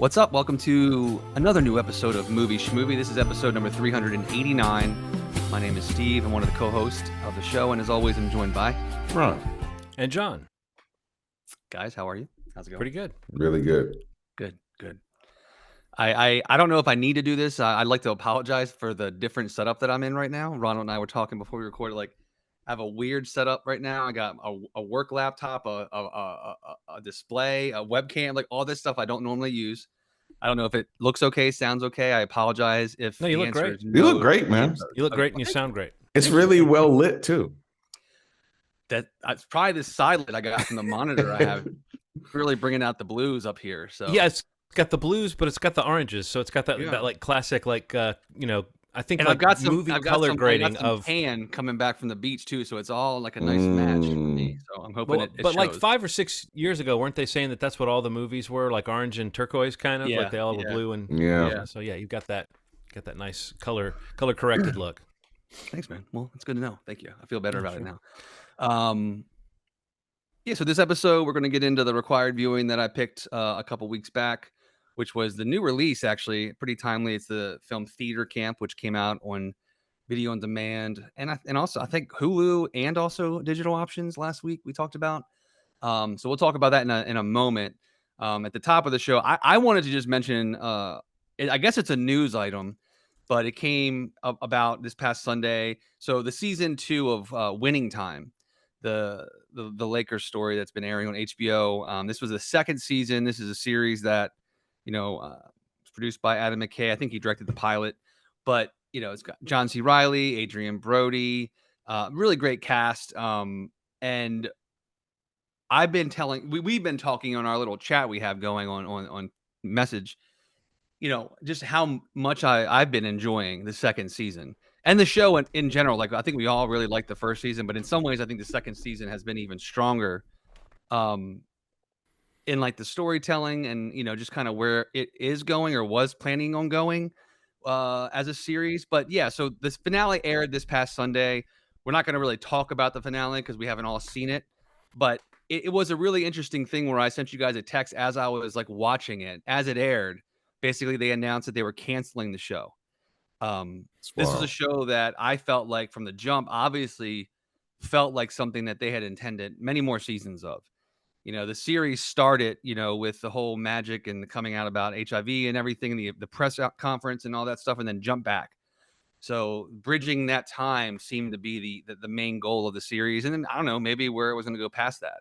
What's up? Welcome to another new episode of Movie Schmovie. This is episode number 389. My name is Steve. I'm one of the co-hosts of the show, and as always, I'm joined by Ron and John. Guys, how are you? How's it going? Pretty good. Really good. Good. I don't know if I need to do this. I'd like to apologize for the different setup that I'm in right now. Ronald and I were talking before we recorded. Like, I have a weird setup right now. I got a work laptop, a display, a webcam, like all this stuff I don't normally use. I don't know if it looks okay, sounds okay. I apologize if No, you the look answer great. is no. You look great, man. You look great and you sound great. It's really well lit too. That's probably the side lit I got from the monitor I have. Really bringing out the blues up here. So yeah, it's got the blues, but it's got the oranges, so it's got that like classic I think and like I've got some movie color grading of tan coming back from the beach too, so it's all like a nice match for me. So I'm hoping it but shows. like 5 or 6 years ago, weren't they saying that that's what all the movies were, like orange and turquoise kind of, Yeah, like they all were blue and Yeah. So yeah, you've got that nice color corrected look. Thanks, man. Well, it's good to know. Thank you. I feel better about it now. Yeah, so this episode we're going to get into the required viewing that I picked a couple weeks back, which was the new release, actually pretty timely. It's the film Theater Camp, which came out on video on demand and also I think Hulu and also digital options last week we talked about. So we'll talk about that in a moment. At the top of the show, I wanted to just mention, I guess it's a news item, but it came about this past Sunday. So the season 2 of Winning Time, the Lakers story that's been airing on HBO. This was the second season. This is a series that, was produced by Adam McKay. I think he directed the pilot, but it's got John C. Reilly, Adrian Brody, really great cast. And I've been we've been talking on our little chat we have going on message, just how much I've been enjoying the second season and the show in general. Like, I think we all really liked the first season, but in some ways I think the second season has been even stronger in like the storytelling and, just kind of where it is going or was planning on going as a series. But yeah, so this finale aired this past Sunday. We're not going to really talk about the finale because we haven't all seen it, but it was a really interesting thing where I sent you guys a text as I was like watching it as it aired. Basically, they announced that they were canceling the show. This is a show that I felt like from the jump, obviously felt like something that they had intended many more seasons of. The series started, with the whole magic and the coming out about HIV and everything, the press conference and all that stuff, and then jump back. So bridging that time seemed to be the main goal of the series. And then I don't know, maybe where it was going to go past that.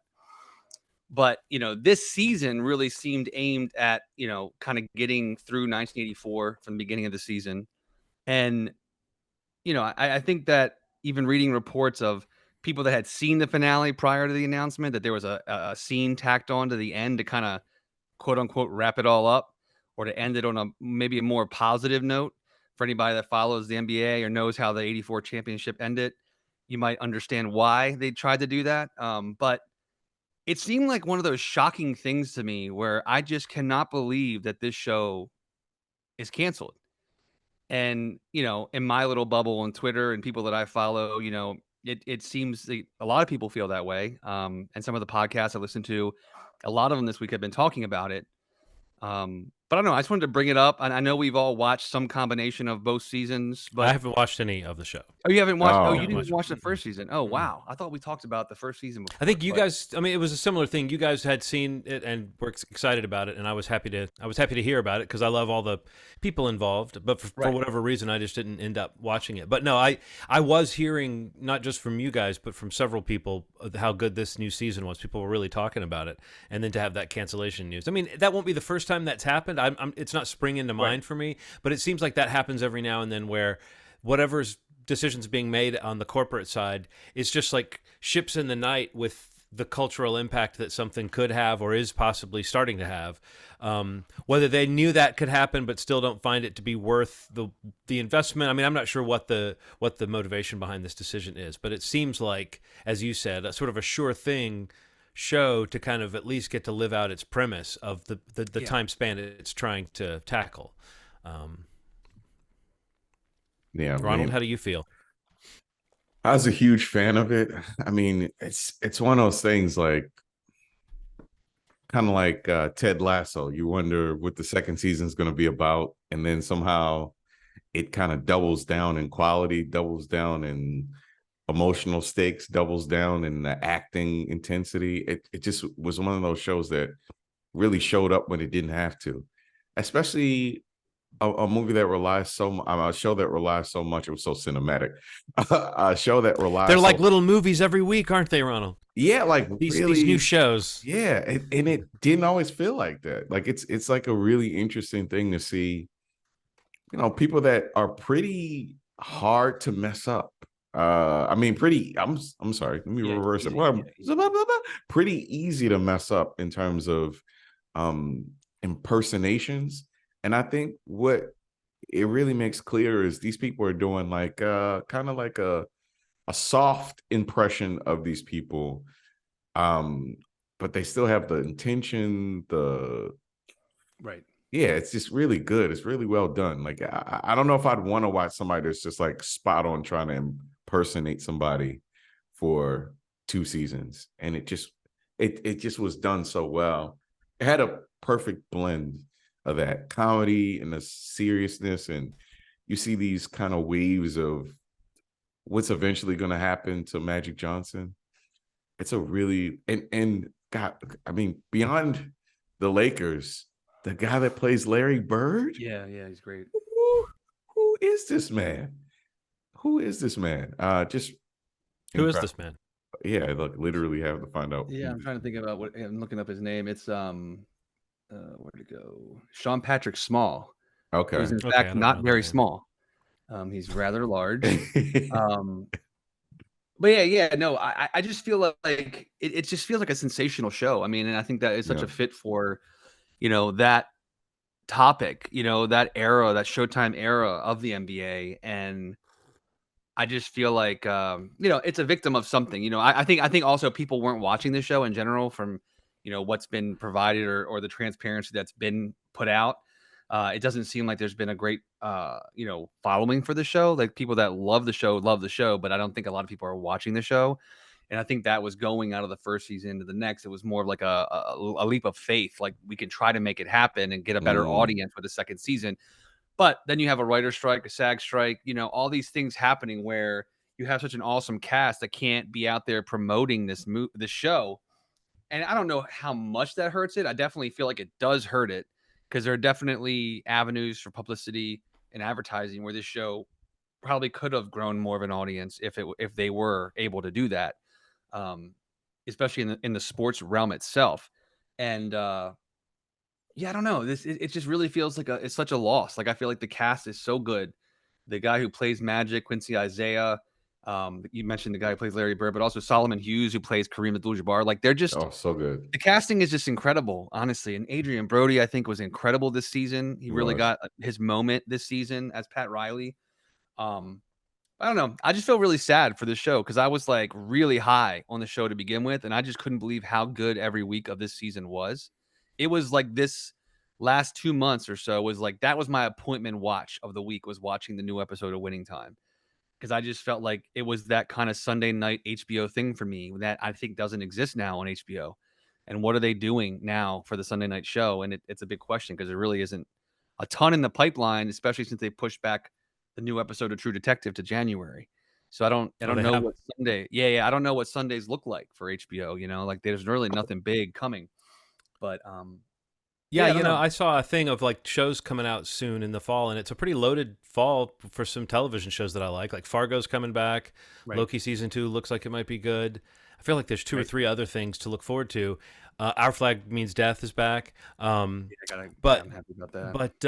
But, this season really seemed aimed at, kind of getting through 1984 from the beginning of the season. And, I think that even reading reports of people that had seen the finale prior to the announcement, that there was a scene tacked on to the end to kind of quote unquote wrap it all up or to end it on maybe a more positive note. For anybody that follows the NBA or knows how the 84 championship ended, you might understand why they tried to do that. But it seemed like one of those shocking things to me where I just cannot believe that this show is canceled. And, in my little bubble on Twitter and people that I follow, it seems a lot of people feel that way. And some of the podcasts I listen to, a lot of them this week have been talking about it. But I don't know. I just wanted to bring it up. And I know we've all watched some combination of both seasons, but I haven't watched any of the show. Oh, you haven't watched? Oh, Oh. you didn't watch the first season. Oh, wow. I thought we talked about the first season before. I think you guys. I mean, it was a similar thing. You guys had seen it and were excited about it, and I was happy to hear about it because I love all the people involved. But for whatever reason, I just didn't end up watching it. But no, I was hearing not just from you guys, but from several people how good this new season was. People were really talking about it, and then to have that cancellation news. I mean, that won't be the first time that's happened. It's not springing to mind for me, but it seems like that happens every now and then where whatever's decisions being made on the corporate side is just like ships in the night with the cultural impact that something could have or is possibly starting to have. Whether they knew that could happen but still don't find it to be worth the investment. I mean, I'm not sure what the motivation behind this decision is, but it seems like, as you said, a sort of a sure thing show to kind of at least get to live out its premise of the time span it's trying to tackle. Yeah, Ronald, how do you feel? I was a huge fan of it. I mean, it's one of those things like kind of like Ted Lasso. You wonder what the second season is going to be about, and then somehow it kind of doubles down in quality, doubles down in emotional stakes, doubles down in the acting intensity. It just was one of those shows that really showed up when it didn't have to, especially a movie that relies a show that relies so much. It was so cinematic. A show that relies. They're like little movies every week, aren't they, Ronald? Yeah, like these really new shows. Yeah, and it didn't always feel like that. Like it's like a really interesting thing to see. People that are pretty hard to mess up. I mean, pretty. I'm sorry. Let me reverse it. Well, pretty easy to mess up in terms of impersonations. And I think what it really makes clear is these people are doing like kind of like a soft impression of these people, but they still have the intention, right. Yeah, it's just really good. It's really well done. Like I don't know if I'd want to watch somebody that's just like spot on trying to impersonate somebody for 2 seasons, and it just was done so well. It had a perfect blend of that comedy and the seriousness, and you see these kind of waves of what's eventually going to happen to Magic Johnson. It's a really and God, I mean, beyond the Lakers, the guy that plays Larry Bird. Yeah, he's great. Who is this man? Who is this man? Just who is this man? Yeah, look, literally have to find out. Yeah, I'm trying to think about what I'm looking up his name. It's where'd it go? Sean Patrick Small. Okay. Who's in fact not very small. He's rather large. But no, I just feel like it just feels like a sensational show. I mean, and I think that is such a fit for, that topic, that era, that Showtime era of the NBA. And I just feel like, it's a victim of something. I think also people weren't watching the show in general from, what's been provided or the transparency that's been put out. It doesn't seem like there's been a great, following for the show. Like people that love the show, but I don't think a lot of people are watching the show. And I think that was going out of the first season into the next. It was more of like a leap of faith. Like we can try to make it happen and get a better audience for the second season. But then you have a writer's strike, a SAG strike, all these things happening where you have such an awesome cast that can't be out there promoting this show. And I don't know how much that hurts it. I definitely feel like it does hurt it because there are definitely avenues for publicity and advertising where this show probably could have grown more of an audience if they were able to do that, especially in the sports realm itself. And I don't know. It just really feels like it's such a loss. Like I feel like the cast is so good. The guy who plays Magic, Quincy Isaiah. You mentioned the guy who plays Larry Bird, but also Solomon Hughes who plays Kareem Abdul-Jabbar. Like they're just so good. The casting is just incredible, honestly. And Adrian Brody, I think, was incredible this season. He really got his moment this season as Pat Riley. I don't know. I just feel really sad for this show because I was like really high on the show to begin with, and I just couldn't believe how good every week of this season was. It was like this last 2 months or so was like that was my appointment watch of the week, was watching the new episode of Winning Time. Because I just felt like it was that kind of Sunday night HBO thing for me that I think doesn't exist now on HBO. And what are they doing now for the Sunday night show? And it's a big question because there really isn't a ton in the pipeline, especially since they pushed back the new episode of True Detective to January. So I don't know what Sunday. Yeah, I don't know what Sundays look like for HBO. Like there's really nothing big coming. But I saw a thing of like shows coming out soon in the fall, and it's a pretty loaded fall for some television shows that I like. Like Fargo's coming back. Right. Loki season 2 looks like it might be good. I feel like there's 2 or 3 other things to look forward to. Our Flag Means Death is back. I'm happy about that. But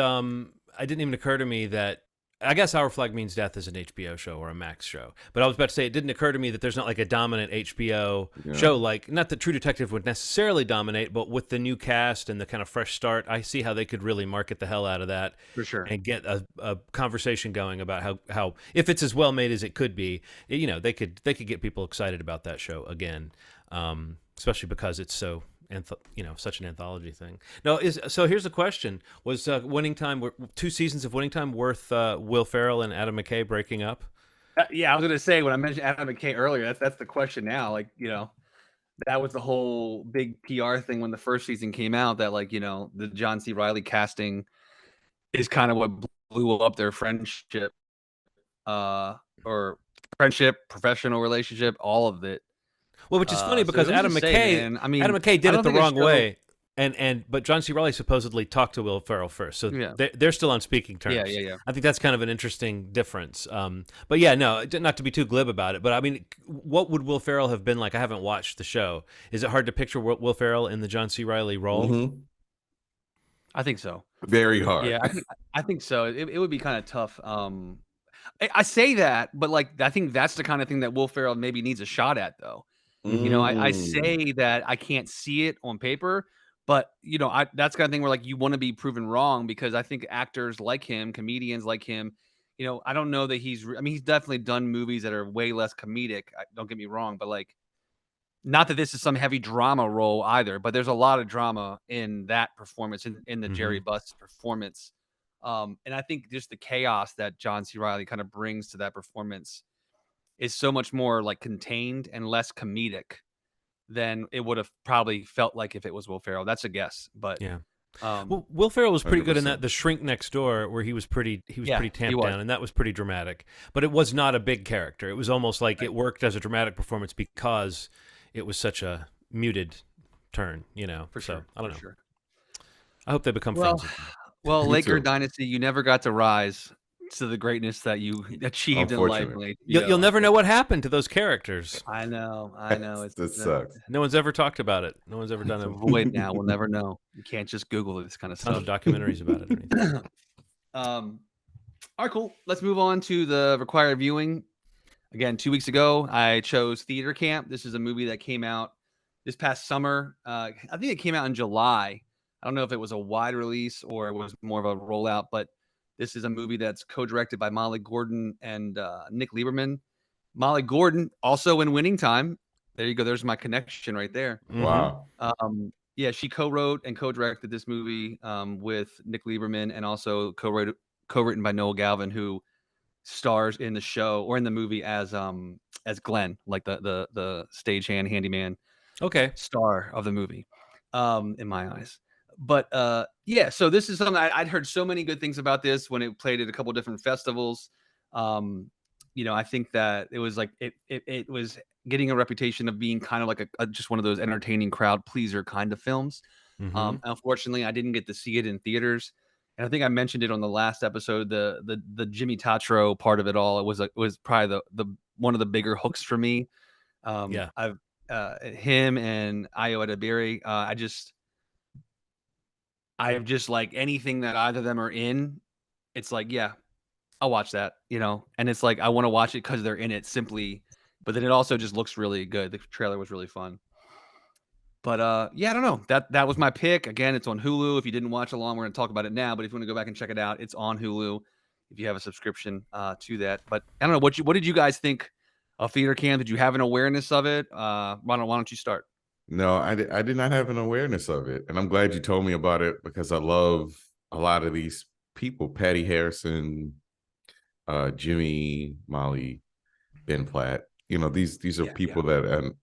it didn't even occur to me that I guess Our Flag Means Death is an HBO show or a Max show. But I was about to say, it didn't occur to me that there's not like a dominant HBO show. Like, not that True Detective would necessarily dominate, but with the new cast and the kind of fresh start, I see how they could really market the hell out of that. For sure. And get a conversation going about how if it's as well made as it could be, they could get people excited about that show again, especially because it's so... such an anthology thing. No, so here's the question: was Winning Time, 2 seasons of Winning Time, worth Will Ferrell and Adam McKay breaking up? I was gonna say when I mentioned Adam McKay earlier, that's the question now. Like, that was the whole big PR thing when the first season came out, that, like, the John C. Reilly casting is kind of what blew up their friendship, or professional relationship, all of it. Well, which is funny So because who's to say, man? I Adam mean, McKay I did it don't the think a wrong show. way, but John C. Reilly supposedly talked to Will Ferrell first, so Yeah, they're still on speaking yeah, terms. yeah, yeah. I think that's kind of an interesting difference. But yeah, no, not to be too glib about it, but I mean, what would Will Ferrell have been like? I haven't watched the show. Is it hard to picture Will Ferrell in the John C. Reilly role? I think so. Very hard. Yeah, I think so. It would be kind of tough. I say that, but like I think that's the kind of thing that Will Ferrell maybe needs a shot at, though. I Mm. say that I can't see it on paper, but that's the kind of thing where like you want to be proven wrong, because I think actors like him, comedians like him, I don't know that I mean, he's definitely done movies that are way less comedic. Don't get me wrong, but like, not that this is some heavy drama role either, but there's a lot of drama in that performance, in the Jerry Hmm. Buss performance. And I think just the chaos that John C. Reilly kind of brings to that performance is so much more like contained and less comedic than it would have probably felt like if it was Will Ferrell. That's a guess, but Yeah. um, Well, Will Ferrell was pretty good in 100%. that The Shrink Next Door, where he was pretty yeah, he tamped was. down, and that was pretty dramatic. But it was not a big character. It was almost like it worked as a dramatic performance because it was such a muted turn, For So sure, I don't for know. sure. I hope they become Well, friends again. well, Me Laker too. Dynasty, you never got to rise to the greatness that you achieved in life Unfortunate. on You'll HBO. never know what happened to those characters. I know, I know. It's That sucks. No one's ever talked about it. No one's ever done it's a void now. We'll never know. You can't just Google this kind of tons of stuff. documentaries about it or anything. All right, cool. Let's move on to the required viewing. Again, 2 weeks ago, I chose Theater Camp. This is a movie that came out this past summer. I think it came out in July. I don't know if it was a wide release or it was more of a rollout, but this is a movie that's co-directed by Molly Gordon and Nick Lieberman. Molly Gordon also in Winning Time. There you go. There's my connection right there. Mm-hmm. Wow. Yeah, she co-wrote and co-directed this movie with Nick Lieberman, and also co-written by Noel Galvin, who stars in the show or in the movie as Glenn, like the stagehand handyman Okay. star of the movie, in my eyes. But yeah, so this is something I'd heard so many good things about this when it played at a couple different festivals. I think that it was like it was getting a reputation of being kind of like a just one of those entertaining crowd pleaser kind of films. Mm-hmm. Unfortunately, I didn't get to see it in theaters, and I think I mentioned it on the last episode. The Jimmy Tatro part of it all, it was probably the one of the bigger hooks for me. Yeah. I've him and Ayo Edebiri. I've just like anything that either of them are in. It's like, yeah, I'll watch that. And it's like I want to watch it because they're in it simply, but then it also just looks really good. The trailer was really fun. But yeah, I don't know. That was my pick. Again, it's on Hulu. If you didn't watch along, we're gonna talk about it now. But if you want to go back and check it out, it's on Hulu if you have a subscription to that. But I don't know what did you guys think of Theater Camp? Did you have an awareness of it? Why don't you start? No, I did not have an awareness of it. And I'm glad you told me about it because I love a lot of these people, Patty Harrison, Jimmy, Molly, Ben Platt. These are Yeah, yeah. people that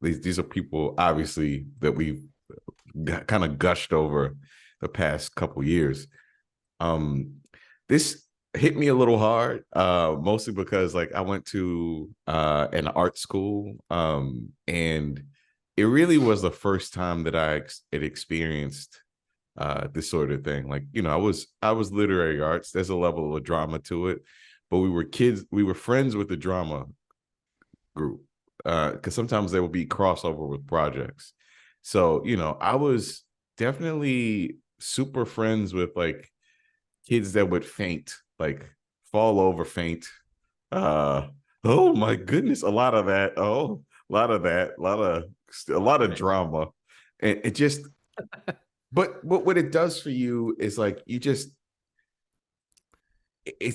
these are people obviously that we've kind of gushed over the past couple years. This hit me a little hard, mostly because like I went to an art school, and it really was the first time that I had experienced this sort of thing. Like, I was literary arts. There's a level of drama to it, but we were kids. We were friends with the drama group because sometimes there will be crossover with projects. So, I was definitely super friends with like kids that would faint, like fall over, faint. Oh my goodness, a lot of that. Oh, a lot of that, a lot of drama, and it just. But what it does for you is like it's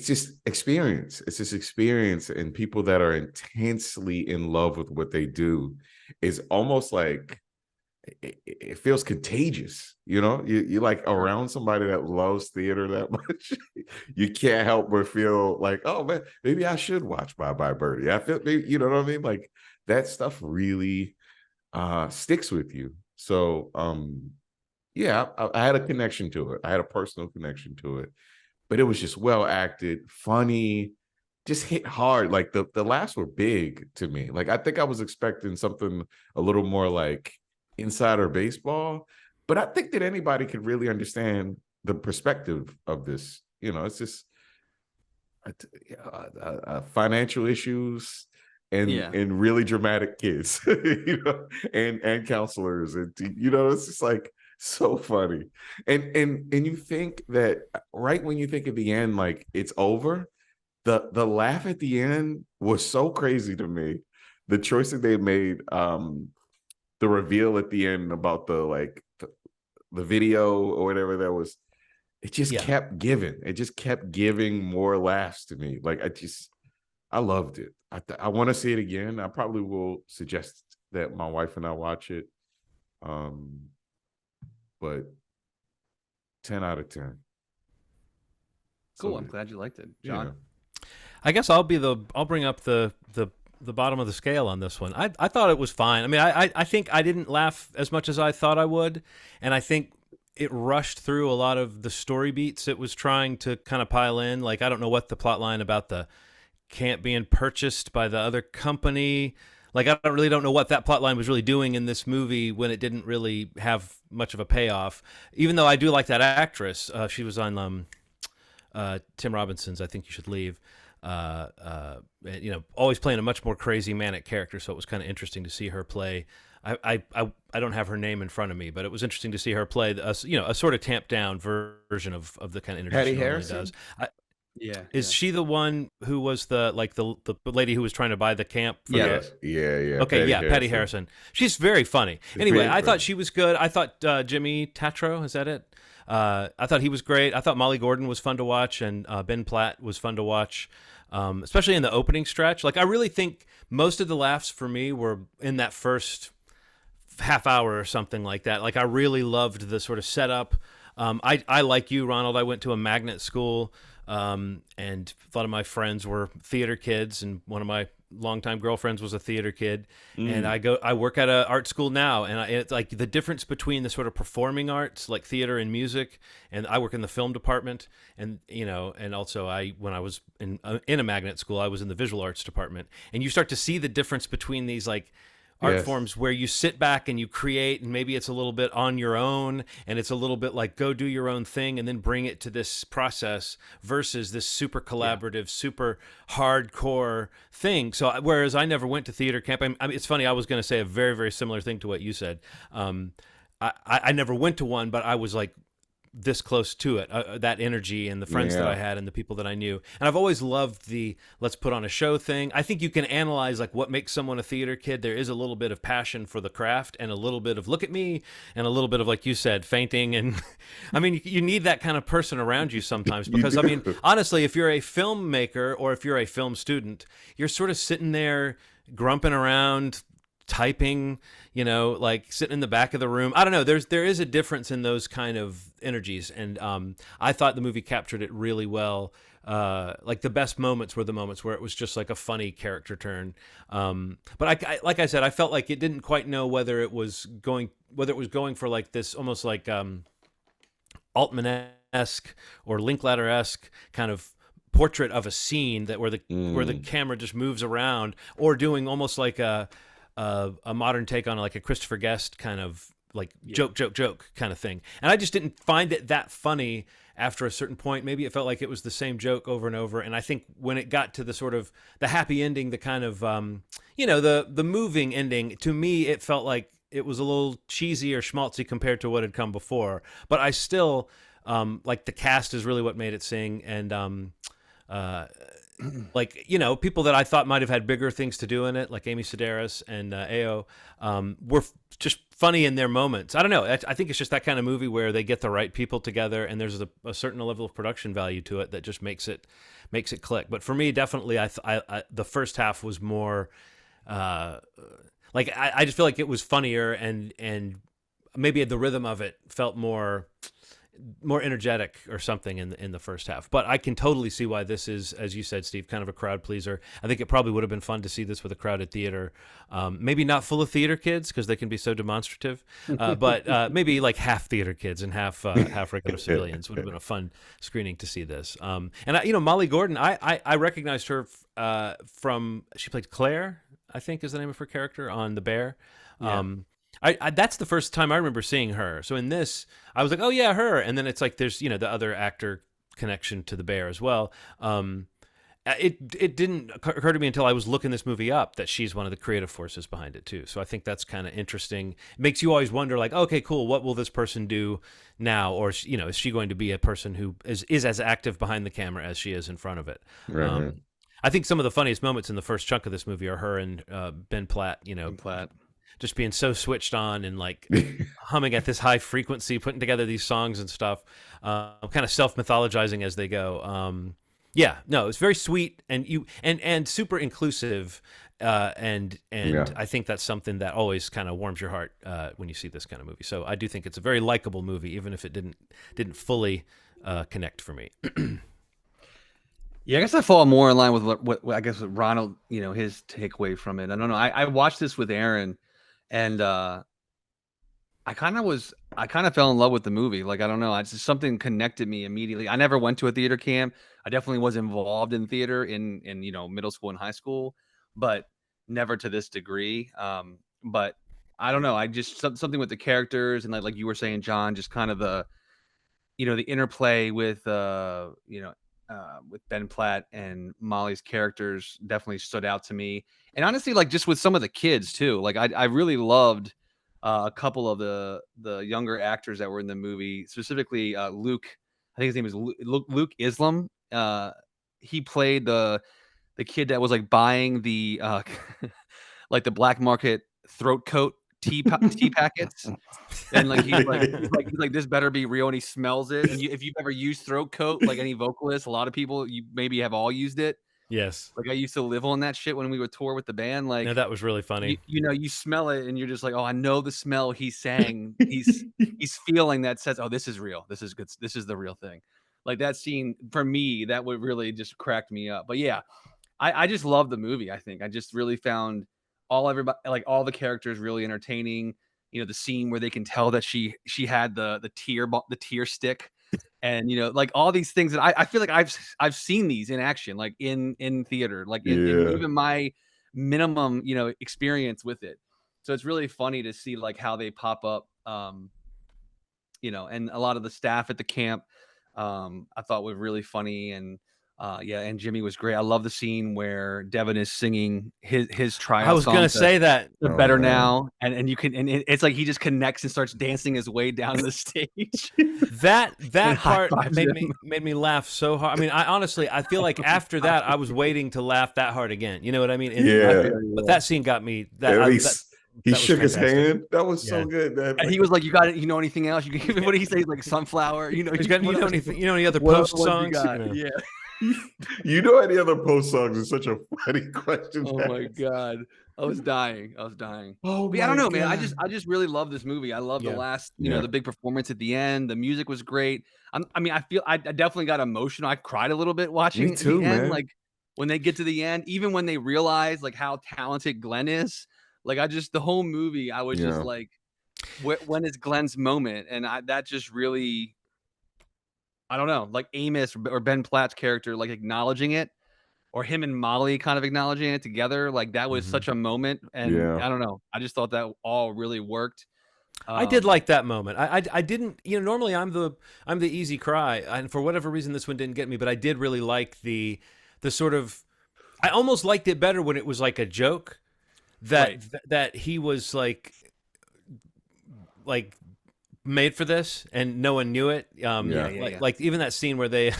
just experience. It's just experience, and people that are intensely in love with what they do is almost like it feels contagious. You're like around somebody that loves theater that much. You can't help but feel like, oh man, maybe I should watch Bye Bye Birdie. I feel, you know what I mean? Like that stuff really sticks with you. So yeah, I had a connection to it. I had a personal connection to it, but it was just well acted, funny, just hit hard. Like the laughs were big to me. Like I think I was expecting something a little more like insider baseball, but I think that anybody could really understand the perspective of this. You know, it's just financial issues and really dramatic kids, you know, and counselors, and you know, it's just like so funny. And you think that right when you think at the end, like it's over, the laugh at the end was so crazy to me. The choice that they made, the reveal at the end about the video or whatever that was, it just kept giving. It just kept giving more laughs to me. Like I loved it. I want to see it again. I probably will suggest that my wife and I watch it. But 10 out of 10. Cool. I'm glad you liked it, John. Yeah. I guess I'll bring up the bottom of the scale on this one. I thought it was fine. I mean, I think I didn't laugh as much as I thought I would, and I think it rushed through a lot of the story beats it was trying to kind of pile in. Like, I don't know what the plot line about the camp being purchased by the other company. Like, I don't know what that plot line was really doing in this movie when it didn't really have much of a payoff. Even though I do like that actress. She was on Tim Robinson's I Think You Should Leave. You know, always playing a much more crazy manic character, so it was kind of interesting to see her play. I don't have her name in front of me, but it was interesting to see her play a sort of tamped down version of the kind of energy Patty she normally Harrison does. Is she the one who was the lady who was trying to buy the camp? Yeah. Okay, Patty Harrison. She's very funny. Anyway, I thought she was good. I thought Jimmy Tatro, is that it? I thought he was great. I thought Molly Gordon was fun to watch, and Ben Platt was fun to watch, especially in the opening stretch. Like, I really think most of the laughs for me were in that first half hour or something like that. Like, I really loved the sort of setup. I like you, Ronald. I went to a magnet school, and a lot of my friends were theater kids, and one of my longtime girlfriends was a theater kid, and I work at an art school now, and it's like the difference between the sort of performing arts like theater and music, and I work in the film department, and you know, and also when I was in a magnet school, I was in the visual arts department, and you start to see the difference between these like art forms where you sit back and you create, and maybe it's a little bit on your own, and it's a little bit like go do your own thing and then bring it to this process, versus this super collaborative, super hardcore thing. So whereas I never went to theater camp, I mean, it's funny, I was going to say a very, very similar thing to what you said. I never went to one, but I was like this close to it, that energy and the friends that I had and the people that I knew. And I've always loved the let's put on a show thing. I think you can analyze like what makes someone a theater kid. There is a little bit of passion for the craft and a little bit of look at me and a little bit of, like you said, fainting. And I mean, you need that kind of person around you sometimes, because I mean, honestly, if you're a filmmaker or if you're a film student, you're sort of sitting there grumping around, typing, you know, like sitting in the back of the room. I don't know. There is a difference in those kind of energies, and I thought the movie captured it really well. Like the best moments were the moments where it was just like a funny character turn. But I like I said, I felt like it didn't quite know whether it was going for like this almost like Altman-esque or Linklater-esque kind of portrait of a scene that where the camera just moves around, or doing almost like a modern take on like a Christopher Guest kind of like joke kind of thing. And I just didn't find it that funny after a certain point. Maybe it felt like it was the same joke over and over. And I think when it got to the sort of the happy ending, the kind of, the moving ending, to me, it felt like it was a little cheesy or schmaltzy compared to what had come before. But I still, like the cast is really what made it sing. And, like, you know, people that I thought might have had bigger things to do in it, like Amy Sedaris and Ao, were just funny in their moments. I don't know. I think it's just that kind of movie where they get the right people together, and there's a certain level of production value to it that just makes it click. But for me, definitely, I the first half was more like I just feel like it was funnier, and maybe the rhythm of it felt more more energetic or something in the first half. But I can totally see why this is, as you said, Steve, kind of a crowd pleaser. I think it probably would have been fun to see this with a crowded theater. Maybe not full of theater kids because they can be so demonstrative, but maybe like half theater kids and half regular civilians would have been a fun screening to see this. And Molly Gordon, I recognized her from, she played Claire, I think is the name of her character on The Bear. Yeah. That's the first time I remember seeing her. So in this, I was like, oh yeah, her. And then it's like there's the other actor connection to the Bear as well. It didn't occur to me until I was looking this movie up that she's one of the creative forces behind it too. So I think that's kind of interesting. It makes you always wonder, like, okay, cool, what will this person do now? Or is she going to be a person who is as active behind the camera as she is in front of it? Right. I think some of the funniest moments in the first chunk of this movie are her and Ben Platt. Ben Platt. Just being so switched on and like humming at this high frequency, putting together these songs and stuff, kind of self-mythologizing as they go. It's very sweet and super inclusive. And I think that's something that always kind of warms your heart when you see this kind of movie. So I do think it's a very likable movie, even if it didn't fully connect for me. Yeah, I guess I fall more in line with what I guess with Ronald, his takeaway from it. I don't know. I watched this with Aaron. And I kind of fell in love with the movie. Like, I don't know. It's just something connected me immediately. I never went to a theater camp. I definitely was involved in theater in middle school and high school, but never to this degree. But I don't know. I just something with the characters and like you were saying, John, just kind of the interplay with Ben Platt and Molly's characters definitely stood out to me. And honestly, like just with some of the kids too, like I really loved a couple of the younger actors that were in the movie, specifically Luke. I think his name is Luke Islam. He played the kid that was like buying the like the black market throat coat tea packets, and like he's like this better be real, and he smells it. And if you've ever used throat coat, like any vocalist, a lot of people you maybe have all used it. Yes, like I used to live on that shit when we would tour with the band. Like, no, that was really funny. You smell it, and you're just like, oh, I know the smell. He's saying he's feeling that says, oh, this is real. This is good. This is the real thing. Like that scene for me, that would really just cracked me up. But yeah, I just love the movie. I think I just really found all the characters really entertaining. The scene where they can tell that she had the tear stick, and like all these things that I feel like I've seen these in action, like in theater, like in even my minimum experience with it. So it's really funny to see like how they pop up, and a lot of the staff at the camp I thought were really funny. And and Jimmy was great. I love the scene where Devin is singing his tryout song. I was gonna say that. The Better Now, and you can, and it's like he just connects and starts dancing his way down the stage. that part made me laugh so hard. I mean, I feel like after that I was waiting to laugh that hard again. You know what I mean? But that scene got me. He shook his hand. That was so good, man. And he was like, "You got it? You know anything else? You can, what did he say? Like sunflower? You know any other post songs? Yeah." You know any other post songs is such a funny question. Oh my god, I was dying. Oh, I don't know, man. I just really love this movie. I love the last, the big performance at the end. The music was great. I definitely got emotional. I cried a little bit watching. Me too, man. End, like when they get to the end, even when they realize like how talented Glenn is. Like the whole movie, I was just like, when is Glenn's moment? And that just really. I don't know, like Amos or Ben Platt's character, like acknowledging it, or him and Molly kind of acknowledging it together. Like that was such a moment. And I don't know. I just thought that all really worked. I did like that moment. I didn't, normally I'm the easy cry. And for whatever reason, this one didn't get me, but I did really like the sort of, I almost liked it better when it was like a joke that he was like made for this and no one knew it. Like even that scene where they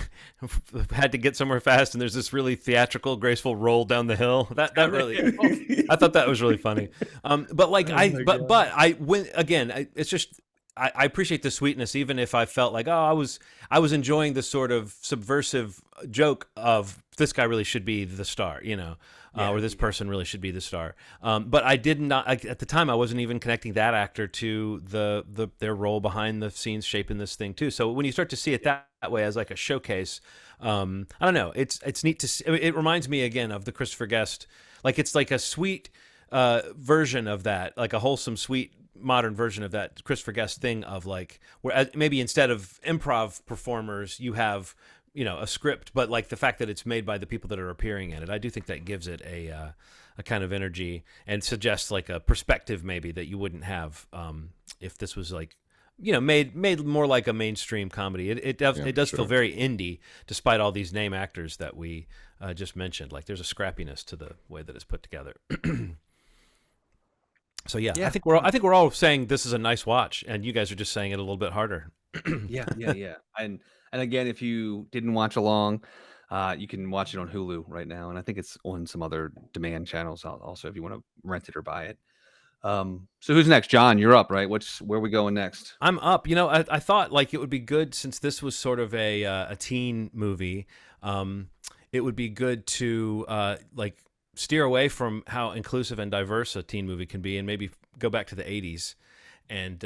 had to get somewhere fast and there's this really theatrical, graceful roll down the hill. That really, I thought that was really funny. But like but I went again. It's just I appreciate the sweetness, even if I felt like, oh, I was enjoying the sort of subversive joke of this guy really should be the star, you know, or this person really should be the star. But I did not at the time. I wasn't even connecting that actor to their role behind the scenes shaping this thing too. So when you start to see it that way as like a showcase, I don't know. It's neat to see. It reminds me again of the Christopher Guest. Like it's like a sweet version of that, like a wholesome, sweet modern version of that Christopher Guest thing of like where maybe instead of improv performers you have, you know, a script, but like the fact that it's made by the people that are appearing in it, I do think that gives it a kind of energy and suggests like a perspective maybe that you wouldn't have if this was like, you know, made more like a mainstream comedy. It does feel very indie despite all these name actors that we just mentioned. Like there's a scrappiness to the way that it's put together. So yeah, I think we're all saying this is a nice watch, and you guys are just saying it a little bit harder. Yeah. And again, if you didn't watch along, you can watch it on Hulu right now, and I think it's on some other demand channels also if you want to rent it or buy it. So who's next? John, you're up, right? Where are we going next? I'm up. You know, I thought like it would be good since this was sort of a teen movie. It would be good to like steer away from how inclusive and diverse a teen movie can be, and maybe go back to the '80s and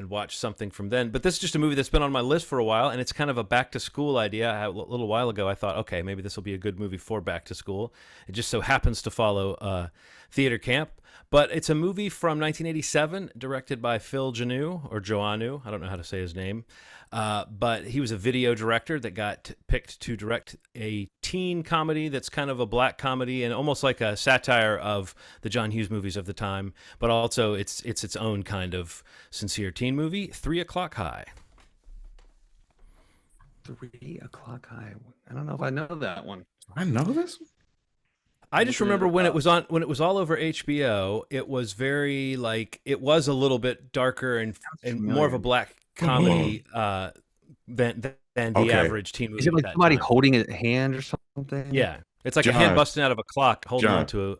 watch something from then. But this is just a movie that's been on my list for a while, and it's kind of a back to school idea. A little while ago, I thought, okay, maybe this will be a good movie for back to school. It just so happens to follow theater camp. But it's a movie from 1987, directed by Phil Joannou, or Joannou. I don't know how to say his name. But he was a video director that got picked to direct a teen comedy that's kind of a black comedy and almost like a satire of the John Hughes movies of the time. But also it's its own kind of sincere teen movie, 3 O'Clock High. 3 O'Clock High. I don't know if I know that one. I know this one. I just remember when it was all over HBO, it was very like, it was a little bit darker and more of a black comedy than the average teen movie. Is it like somebody holding a hand or something? Yeah. It's like a hand busting out of a clock holding on to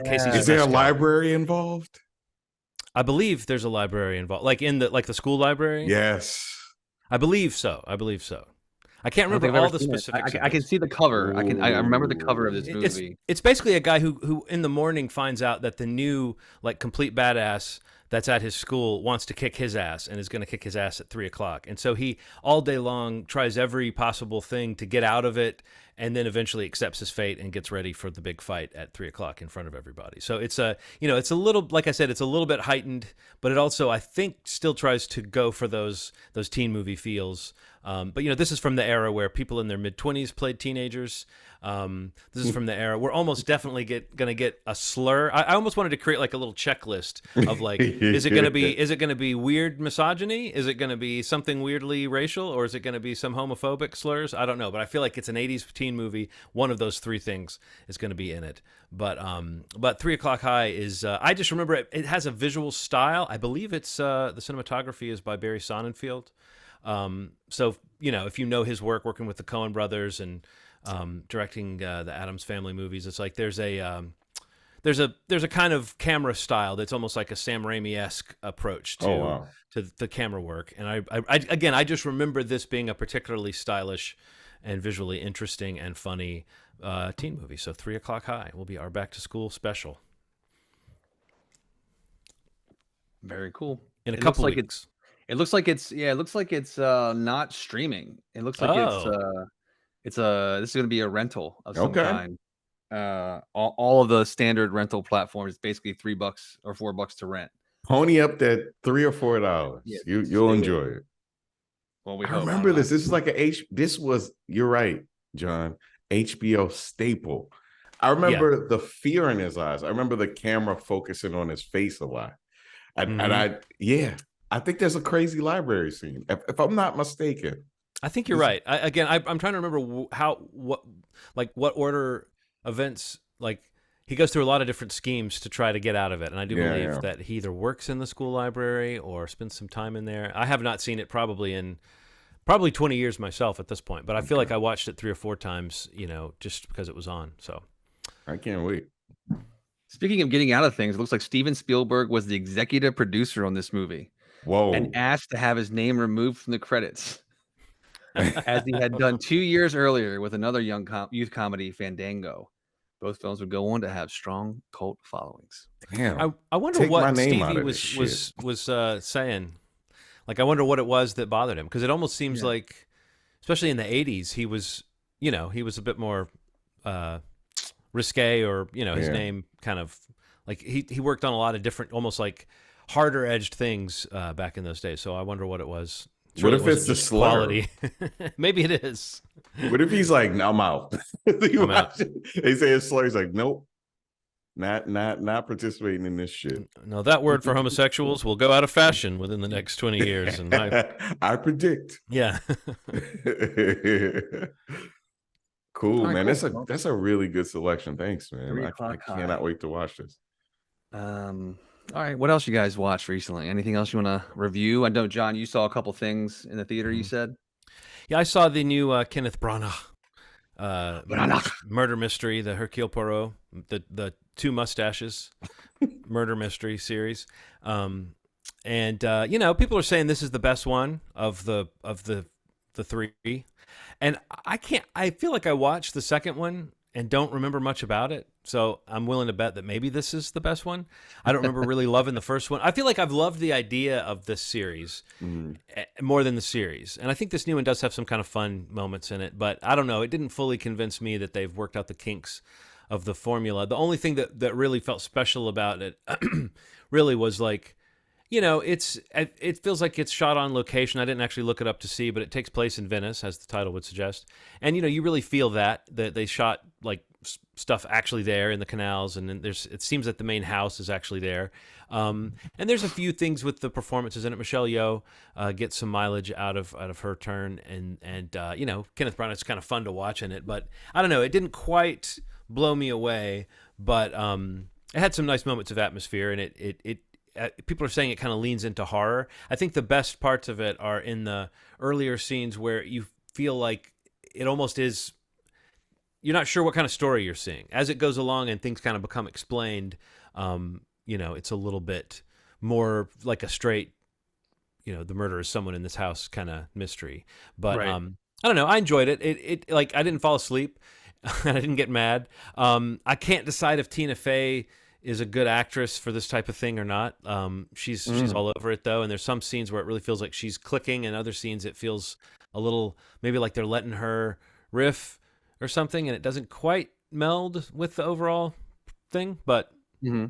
Casey's. Is there a library involved? I believe there's a library involved. Like in the school library? Yes. I believe so. I can't remember all the specifics. I can see the cover. I remember the cover of this movie. It's basically a guy who in the morning finds out that the new like complete badass that's at his school wants to kick his ass and is going to kick his ass at 3 o'clock. And so he all day long tries every possible thing to get out of it, and then eventually accepts his fate and gets ready for the big fight at 3 o'clock in front of everybody. So it's it's a little, like I said, it's a little bit heightened, but it also, I think, still tries to go for those teen movie feels. But this is from the era where people in their mid-20s played teenagers. This is from the era. We're almost definitely gonna get a slur. I almost wanted to create like a little checklist of like, is it gonna be weird misogyny? Is it gonna be something weirdly racial, or is it gonna be some homophobic slurs? I don't know, but I feel like it's an '80s teen movie. One of those three things is gonna be in it. But 3 O'Clock High is. I just remember it has a visual style. I believe it's the cinematography is by Barry Sonnenfeld. So if you know his work working with the Coen brothers and directing the Addams Family movies, it's like there's a kind of camera style that's almost like a Sam Raimi-esque approach to the camera work. And I just remember this being a particularly stylish and visually interesting and funny teen movie. So 3 O'Clock High will be our back to school special. Very cool. In a couple weeks. It looks like it's not streaming. It looks like this is going to be a rental of some kind. All of the standard rental platforms, basically $3 or $4 to rent. Pony up that $3 or $4. Yeah, you'll enjoy it. Well, I remember this. This is like you're right, John, HBO staple. I remember the fear in his eyes. I remember the camera focusing on his face a lot. I think there's a crazy library scene, if I'm not mistaken. I think you're right. I'm trying to remember what order events, like he goes through a lot of different schemes to try to get out of it. And I do believe that he either works in the school library or spends some time in there. I have not seen it probably 20 years myself at this point, but I feel like I watched it 3 or 4 times, just because it was on. So I can't wait. Speaking of getting out of things, it looks like Steven Spielberg was the executive producer on this movie. and Whoa. asked to have his name removed from the credits, as he had done 2 years earlier with another youth comedy, Fandango. Both films would go on to have strong cult followings. Damn. I wonder Take my what name out Stevie of this shit. was saying. Like, I wonder what it was that bothered him, because it almost seems Yeah. like, especially in the '80s, he was, he was a bit more risque, or his Yeah. name kind of like he worked on a lot of different, almost like harder edged things back in those days. So I wonder what it was. What if wasn't it's the just slur? quality? Maybe it is. What if he's like, "No, I'm out." I'm out. They say his slur. He's like, "Nope, not participating in this shit." No, that word for homosexuals will go out of fashion within the next 20 years. And I predict. yeah. Cool, All right, man. cool. That's a really good selection. Thanks, man. 3 I o'clock cannot high. wait to watch this. All right, what else you guys watched recently? Anything else you want to review? I know, John, you saw a couple things in the theater, you said? Yeah, I saw the new Kenneth Branagh Branagh. murder mystery, the Hercule Poirot, the two mustaches murder mystery series. And people are saying this is the best one of the three. And I feel like I watched the second one and don't remember much about it. So I'm willing to bet that maybe this is the best one. I don't remember really loving the first one. I feel like I've loved the idea of this series more than the series. And I think this new one does have some kind of fun moments in it. But I don't know. It didn't fully convince me that they've worked out the kinks of the formula. The only thing that really felt special about it really was like, it feels like it's shot on location. I didn't actually look it up to see, but it takes place in Venice, as the title would suggest. And you really feel that they shot like stuff actually there in the canals, and then it seems that the main house is actually there. And there's a few things with the performances in it. Michelle Yeoh gets some mileage out of her turn, and Kenneth Branagh's kind of fun to watch in it. But I don't know, it didn't quite blow me away, but it had some nice moments of atmosphere, and it people are saying it kind of leans into horror. I think the best parts of it are in the earlier scenes where you feel like it almost is, you're not sure what kind of story you're seeing. As it goes along and things kind of become explained, it's a little bit more like a straight, the murder is someone in this house kind of mystery. But Right. I don't know. I enjoyed it. It like, I didn't fall asleep and I didn't get mad. I can't decide if Tina Fey is a good actress for this type of thing or not. She's all over it though, and there's some scenes where it really feels like she's clicking, and other scenes it feels a little maybe like they're letting her riff or something, and it doesn't quite meld with the overall thing. But I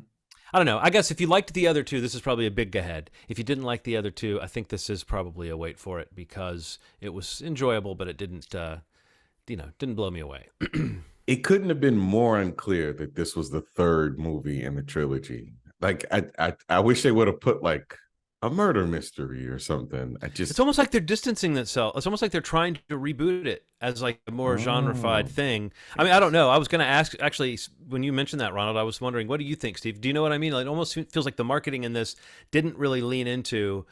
don't know. I guess if you liked the other two, this is probably a big ahead. If you didn't like the other two, I think this is probably a wait for it, because it was enjoyable, but it didn't blow me away. It couldn't have been more unclear that this was the third movie in the trilogy. Like, I wish they would have put like a murder mystery or something. It's almost like they're distancing themselves. It's almost like they're trying to reboot it as like a more genre-fied thing. I mean, I don't know. I was going to ask, actually, when you mentioned that, Ronald, I was wondering, what do you think, Steve? Do you know what I mean? Like, it almost feels like the marketing in this didn't really lean into,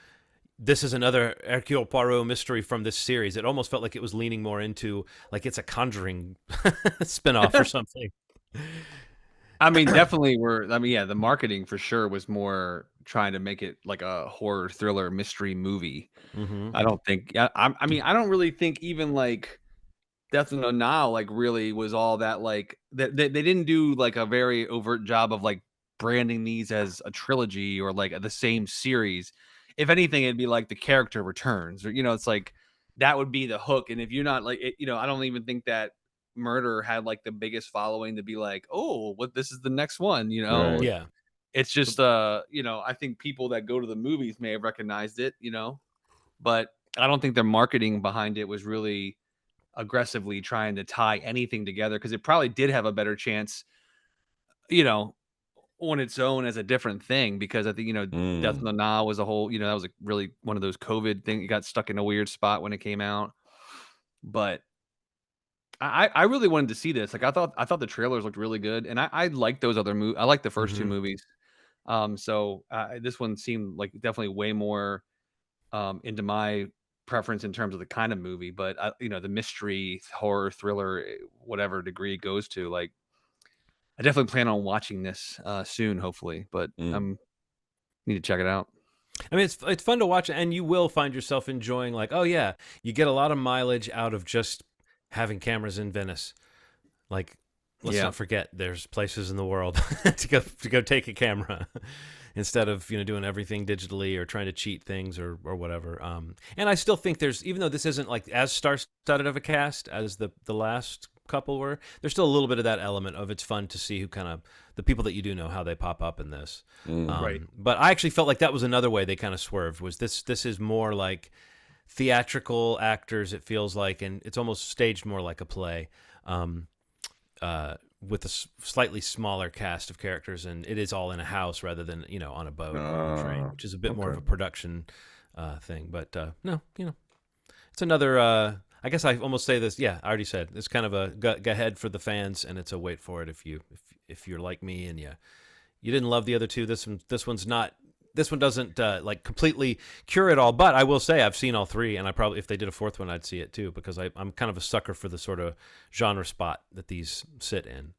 this is another Hercule Poirot mystery from this series. It almost felt like it was leaning more into like it's a Conjuring spinoff or something. I mean, definitely the marketing for sure was more trying to make it like a horror thriller mystery movie. I don't think, I mean, I don't really think even like Death and Now like really was all that, like they didn't do like a very overt job of like branding these as a trilogy or like the same series. If anything, it'd be like the character returns, or it's like that would be the hook. And if you're not like it, I don't even think that Murder had like the biggest following to be like, oh, what, this is the next one. Right. Yeah. It's just I think people that go to the movies may have recognized it, but I don't think their marketing behind it was really aggressively trying to tie anything together, because it probably did have a better chance, on its own as a different thing, because I think, Death in the Nile was a whole, that was really one of those COVID thing. It got stuck in a weird spot when it came out. But I really wanted to see this. Like, I thought the trailers looked really good, and I like those other movies. I like the first two movies. So this one seemed like definitely way more into my preference in terms of the kind of movie. But the mystery, horror, thriller, whatever degree it goes to, like, I definitely plan on watching this soon, hopefully. But need to check it out. I mean, it's fun to watch, and you will find yourself enjoying, like, oh yeah, you get a lot of mileage out of just having cameras in Venice. Like, let's not forget, there's places in the world to go take a camera instead of doing everything digitally or trying to cheat things or whatever. And I still think there's, even though this isn't like as star-studded of a cast as the last couple were, there's still a little bit of that element of it's fun to see who kind of the people that you do know how they pop up in this. Right. But I actually felt like that was another way they kind of swerved. Was this is more like theatrical actors, it feels like, and it's almost staged more like a play. With a slightly smaller cast of characters, and it is all in a house rather than on a boat or on a train, which is a bit more of a production thing. But no, it's another. I guess I almost say this. Yeah, I already said it's kind of a go ahead for the fans, and it's a wait for it if you're like me and you didn't love the other two. This one's not. This one doesn't like completely cure it all, but I will say I've seen all three, and I probably, if they did a fourth one, I'd see it too, because I'm kind of a sucker for the sort of genre spot that these sit in.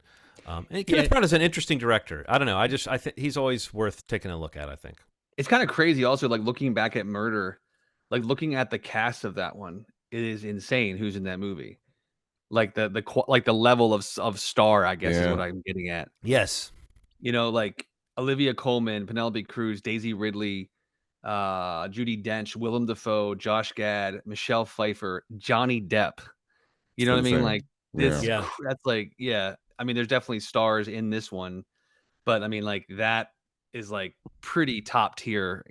And Kenneth Branagh is an interesting director. I don't know. I think he's always worth taking a look at, I think. It's kind of crazy also, like looking back at Murder, like looking at the cast of that one, it is insane who's in that movie. Like the level of star, I guess, is what I'm getting at. Yes. Like Olivia Colman, Penelope Cruz, Daisy Ridley, Judi Dench, Willem Dafoe, Josh Gad, Michelle Pfeiffer, Johnny Depp. You know what I mean? Like this, that's like, I mean, there's definitely stars in this one, but I mean, like that is like pretty top tier.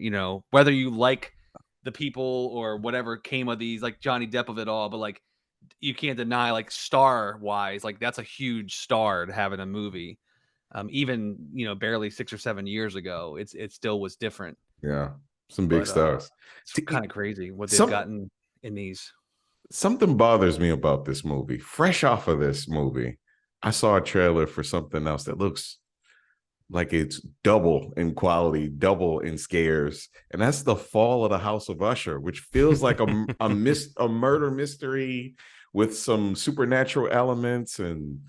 Whether you like the people or whatever came of these, like Johnny Depp of it all, but like you can't deny, like star wise, like that's a huge star to have in a movie. Even barely 6 or 7 years ago, it still was different. Yeah, some big stars. It's kind of crazy what they've gotten in these. Something bothers me about this movie. Fresh off of this movie, I saw a trailer for something else that looks like it's double in quality, double in scares, and that's The Fall of the House of Usher, which feels like a murder mystery with some supernatural elements and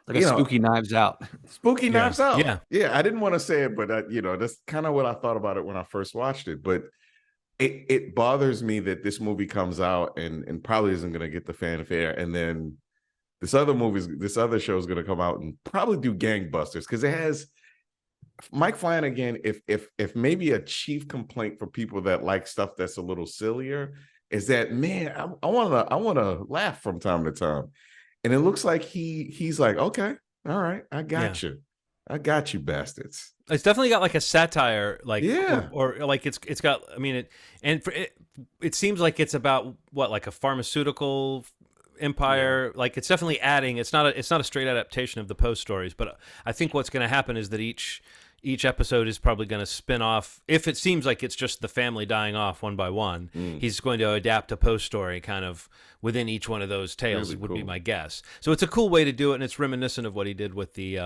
like a spooky Knives Out. Spooky Knives Out. Yeah. I didn't want to say it, but that's kind of what I thought about it when I first watched it. But it bothers me that this movie comes out and probably isn't going to get the fanfare, and then this other show is going to come out and probably do gangbusters, because it has Mike Flanagan. If maybe a chief complaint for people that like stuff that's a little sillier is that, man, I want to laugh from time to time. And it looks like he's like, okay, all right, I got you. I got you, bastards. It's definitely got like a satire, like, or like it's got, I mean, it seems like it's about what, like a pharmaceutical empire. Like it's definitely adding, it's not a straight adaptation of the Poe stories, but I think what's going to happen is that each episode is probably going to spin off. If it seems like it's just the family dying off one by one, he's going to adapt a Poe story kind of within each one of those tales, really would be my guess. So it's a cool way to do it, and it's reminiscent of what he did with the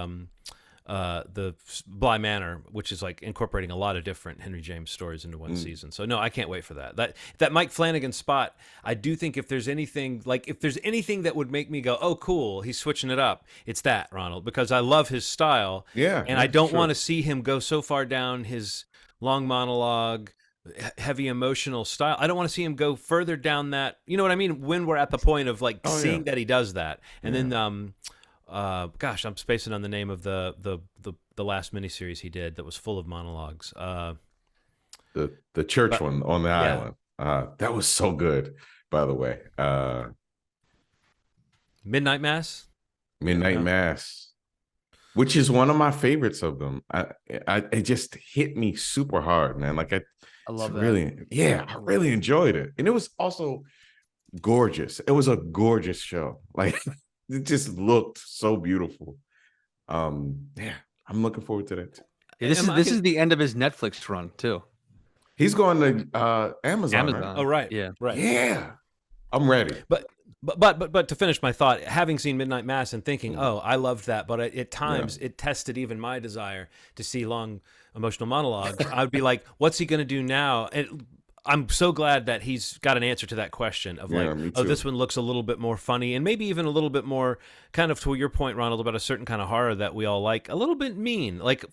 Bly Manor, which is like incorporating a lot of different Henry James stories into one season. So no, I can't wait for that. That Mike Flanagan spot, I do think if there's anything that would make me go, oh cool, he's switching it up, it's that, Ronald, because I love his style. Yeah. And I don't want to see him go so far down his long monologue, heavy emotional style. I don't want to see him go further down that, you know what I mean? When we're at the point of like seeing that he does that. And then gosh, I'm spacing on the name of the last miniseries he did that was full of monologues. The church one on the island. That was so good, by the way. Midnight Mass, which is one of my favorites of them. It just hit me super hard, man. Like I love that. I really enjoyed it, and it was also gorgeous. It was a gorgeous show. Like. It just looked so beautiful. I'm looking forward to that. Yeah, this is the end of his Netflix run too. He's going to Amazon. Right? Oh, right. Yeah. Right. Yeah. I'm ready. But to finish my thought, having seen Midnight Mass and thinking, I loved that, but at times it tested even my desire to see long emotional monologues. I'd be like, what's he going to do now? I'm so glad that he's got an answer to that question of like, me oh, too. this one looks a little bit more funny and maybe even a little bit more kind of to your point, Ronald, about a certain kind of horror that we all like, a little bit mean. Like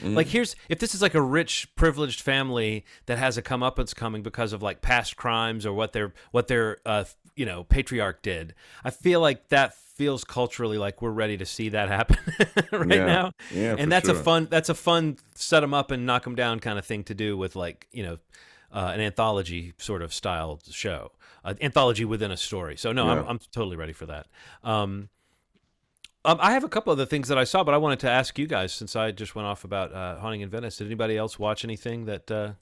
here's, if this is like a rich, privileged family that has a comeuppance coming because of like past crimes or what their patriarch did, I feel like that feels culturally like we're ready to see that happen now. Yeah, and that's a fun set them up and knock them down kind of thing to do with like, an anthology sort of style show, anthology within a story. So no, I'm totally ready for that. I have a couple of the things that I saw, but I wanted to ask you guys, since I just went off about Haunting in Venice. Did anybody else watch anything that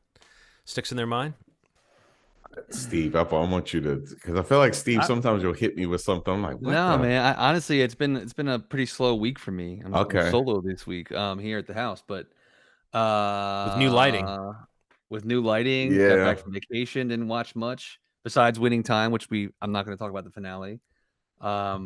sticks in their mind? Steve, I want you to, because I feel like Steve, sometimes you'll hit me with something. I'm like, what? No, man. Honestly, it's been a pretty slow week for me. I'm solo this week, here at the house, but with new lighting. Got back from vacation, didn't watch much besides Winning Time, which I'm not going to talk about the finale. I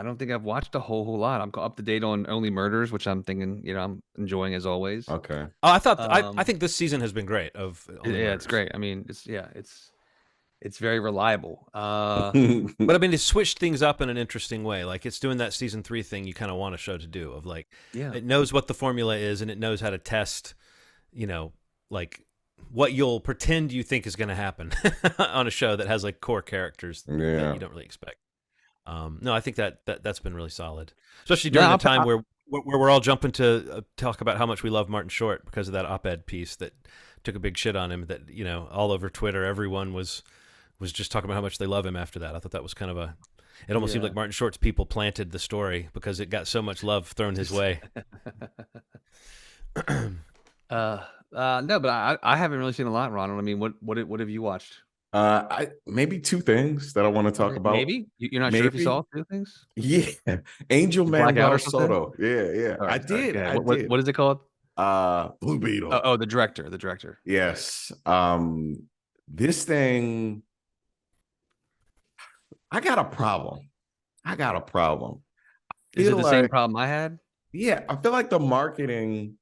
don't think I've watched a whole lot. I'm up to date on Only Murders, which I'm thinking, I'm enjoying as always. Okay. Oh, I think this season has been great. It's great. I mean, it's very reliable. But I mean, it switched things up in an interesting way. Like it's doing that season 3 thing you kind of want a show to do of like, it knows what the formula is and it knows how to test, like what you'll pretend you think is going to happen on a show that has like core characters that you don't really expect. No, I think that's been really solid, especially during the time where we're all jumping to talk about how much we love Martin Short because of that op-ed piece that took a big shit on him. That all over Twitter, everyone was just talking about how much they love him after that. I thought that was kind of it almost seemed like Martin Short's people planted the story because it got so much love thrown his way. No, but I haven't really seen a lot, Ronald. I mean, what have you watched? Maybe 2 things that I want to talk about. Maybe you're not sure if you saw 2 things. Yeah, Angel Mandel Soto. Yeah. Right, I did. I did. What is it called? Blue Beetle. Oh, the director. Yes. This thing, I got a problem. Is it the same problem I had? Yeah, I feel like the marketing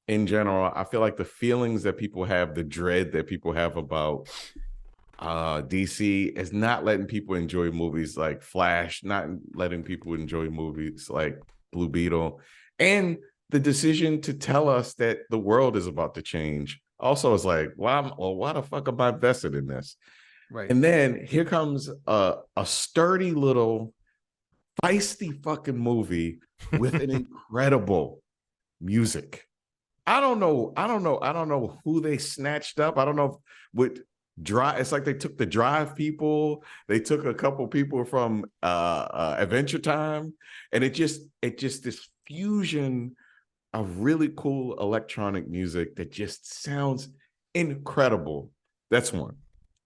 in general, I feel like the feelings that people have, the dread that people have about DC is not letting people enjoy movies like Flash, not letting people enjoy movies like Blue Beetle, and the decision to tell us that the world is about to change. Also, it's like, why the fuck am I invested in this? Right. And then here comes a sturdy little feisty fucking movie with an incredible music. I don't know who they snatched up. I don't know what Drive. It's like they took the Drive people. They took a couple people from Adventure Time, and it just this fusion of really cool electronic music that just sounds incredible. That's one.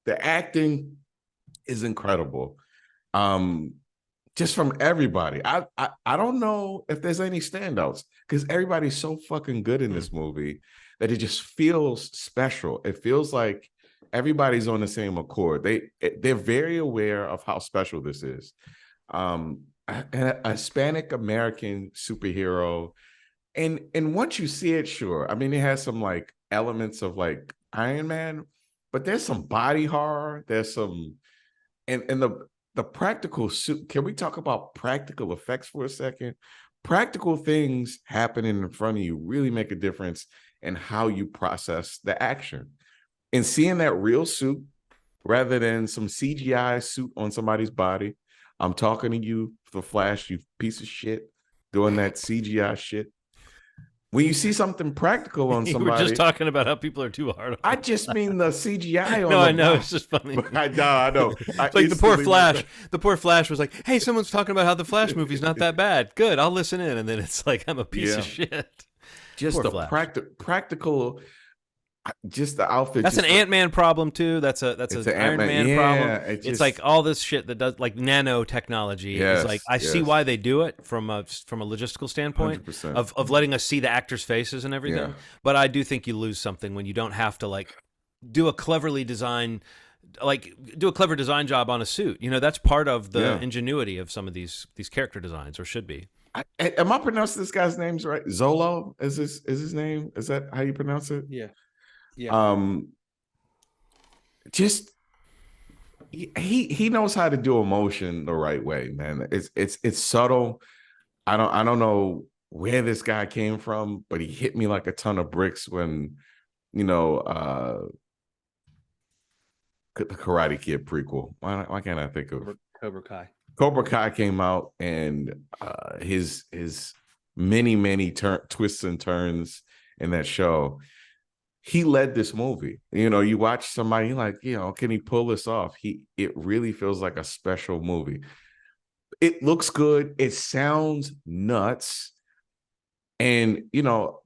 The acting is incredible. Just from everybody. I don't know if there's any standouts because everybody's so fucking good in this movie that it just feels special. It feels like everybody's on the same accord. They're very aware of how special this is. An Hispanic American superhero. And once you see it, sure. I mean, it has some like elements of like Iron Man, but there's some body horror. There's some and the practical suit. Can we talk about practical effects for a second? Practical things happening in front of you really make a difference in how you process the action. And seeing that real suit rather than some CGI suit on somebody's body. I'm talking to you, the Flash, you piece of shit, doing that CGI shit. When you see something practical on somebody, we're just talking about how people are too hard on I just mean the CGI on No, I know, body. it's just funny. I know. It's like the poor Flash. The poor Flash was like, hey, someone's talking about how the Flash movie's not that bad. Good, I'll listen in. And then it's like, I'm a piece of shit. Just poor the practical, just the outfit. That's an Ant-Man problem too. That's an Iron Man problem. It's like all this shit that does like nanotechnology. Yes, is like I see why they do it from a logistical standpoint 100%. of letting us see the actors' faces and everything. Yeah. But I do think you lose something when you don't have to like do a clever design job on a suit. You know, that's part of the ingenuity of some of these character designs, or should be. Am I pronouncing this guy's names right? Zolo is his name? Is that how you pronounce it? Yeah. just he knows how to do emotion the right way, man. It's subtle. I don't know where this guy came from, but he hit me like a ton of bricks when, you know, the Karate Kid prequel. Why can't I think of Cobra Kai? Cobra Kai came out, and his many twists and turns in that show. He led this movie. You know, you watch somebody like, can he pull this off? It really feels like a special movie. It looks good. It sounds nuts. And,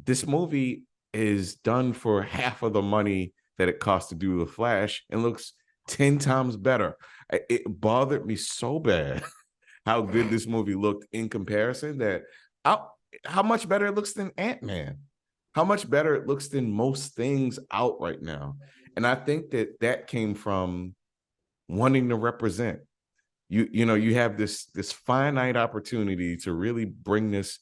this movie is done for half of the money that it cost to do The Flash and looks 10 times better. It bothered me so bad how good this movie looked in comparison that how much better it looks than Ant-Man, how much better it looks than most things out right now. And I think that came from wanting to represent. You have this finite opportunity to really bring this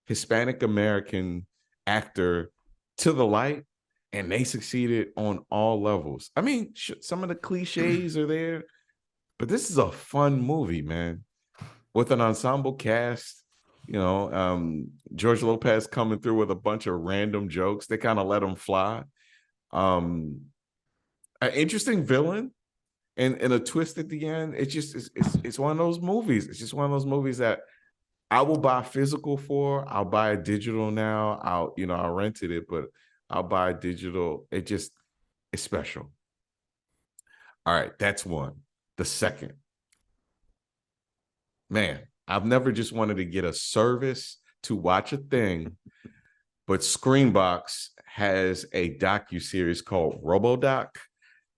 Hispanic American actor to the light, and they succeeded on all levels. I mean, some of the cliches are there, but this is a fun movie, man, with an ensemble cast. George Lopez coming through with a bunch of random jokes. They kind of let him fly. An interesting villain and a twist at the end. It's one of those movies. It's just one of those movies that I will buy physical for. I'll buy a digital now. I rented it, but I'll buy a digital. It's special. All right, that's one. The second, man, I've never just wanted to get a service to watch a thing, but Screenbox has a docuseries called Robodoc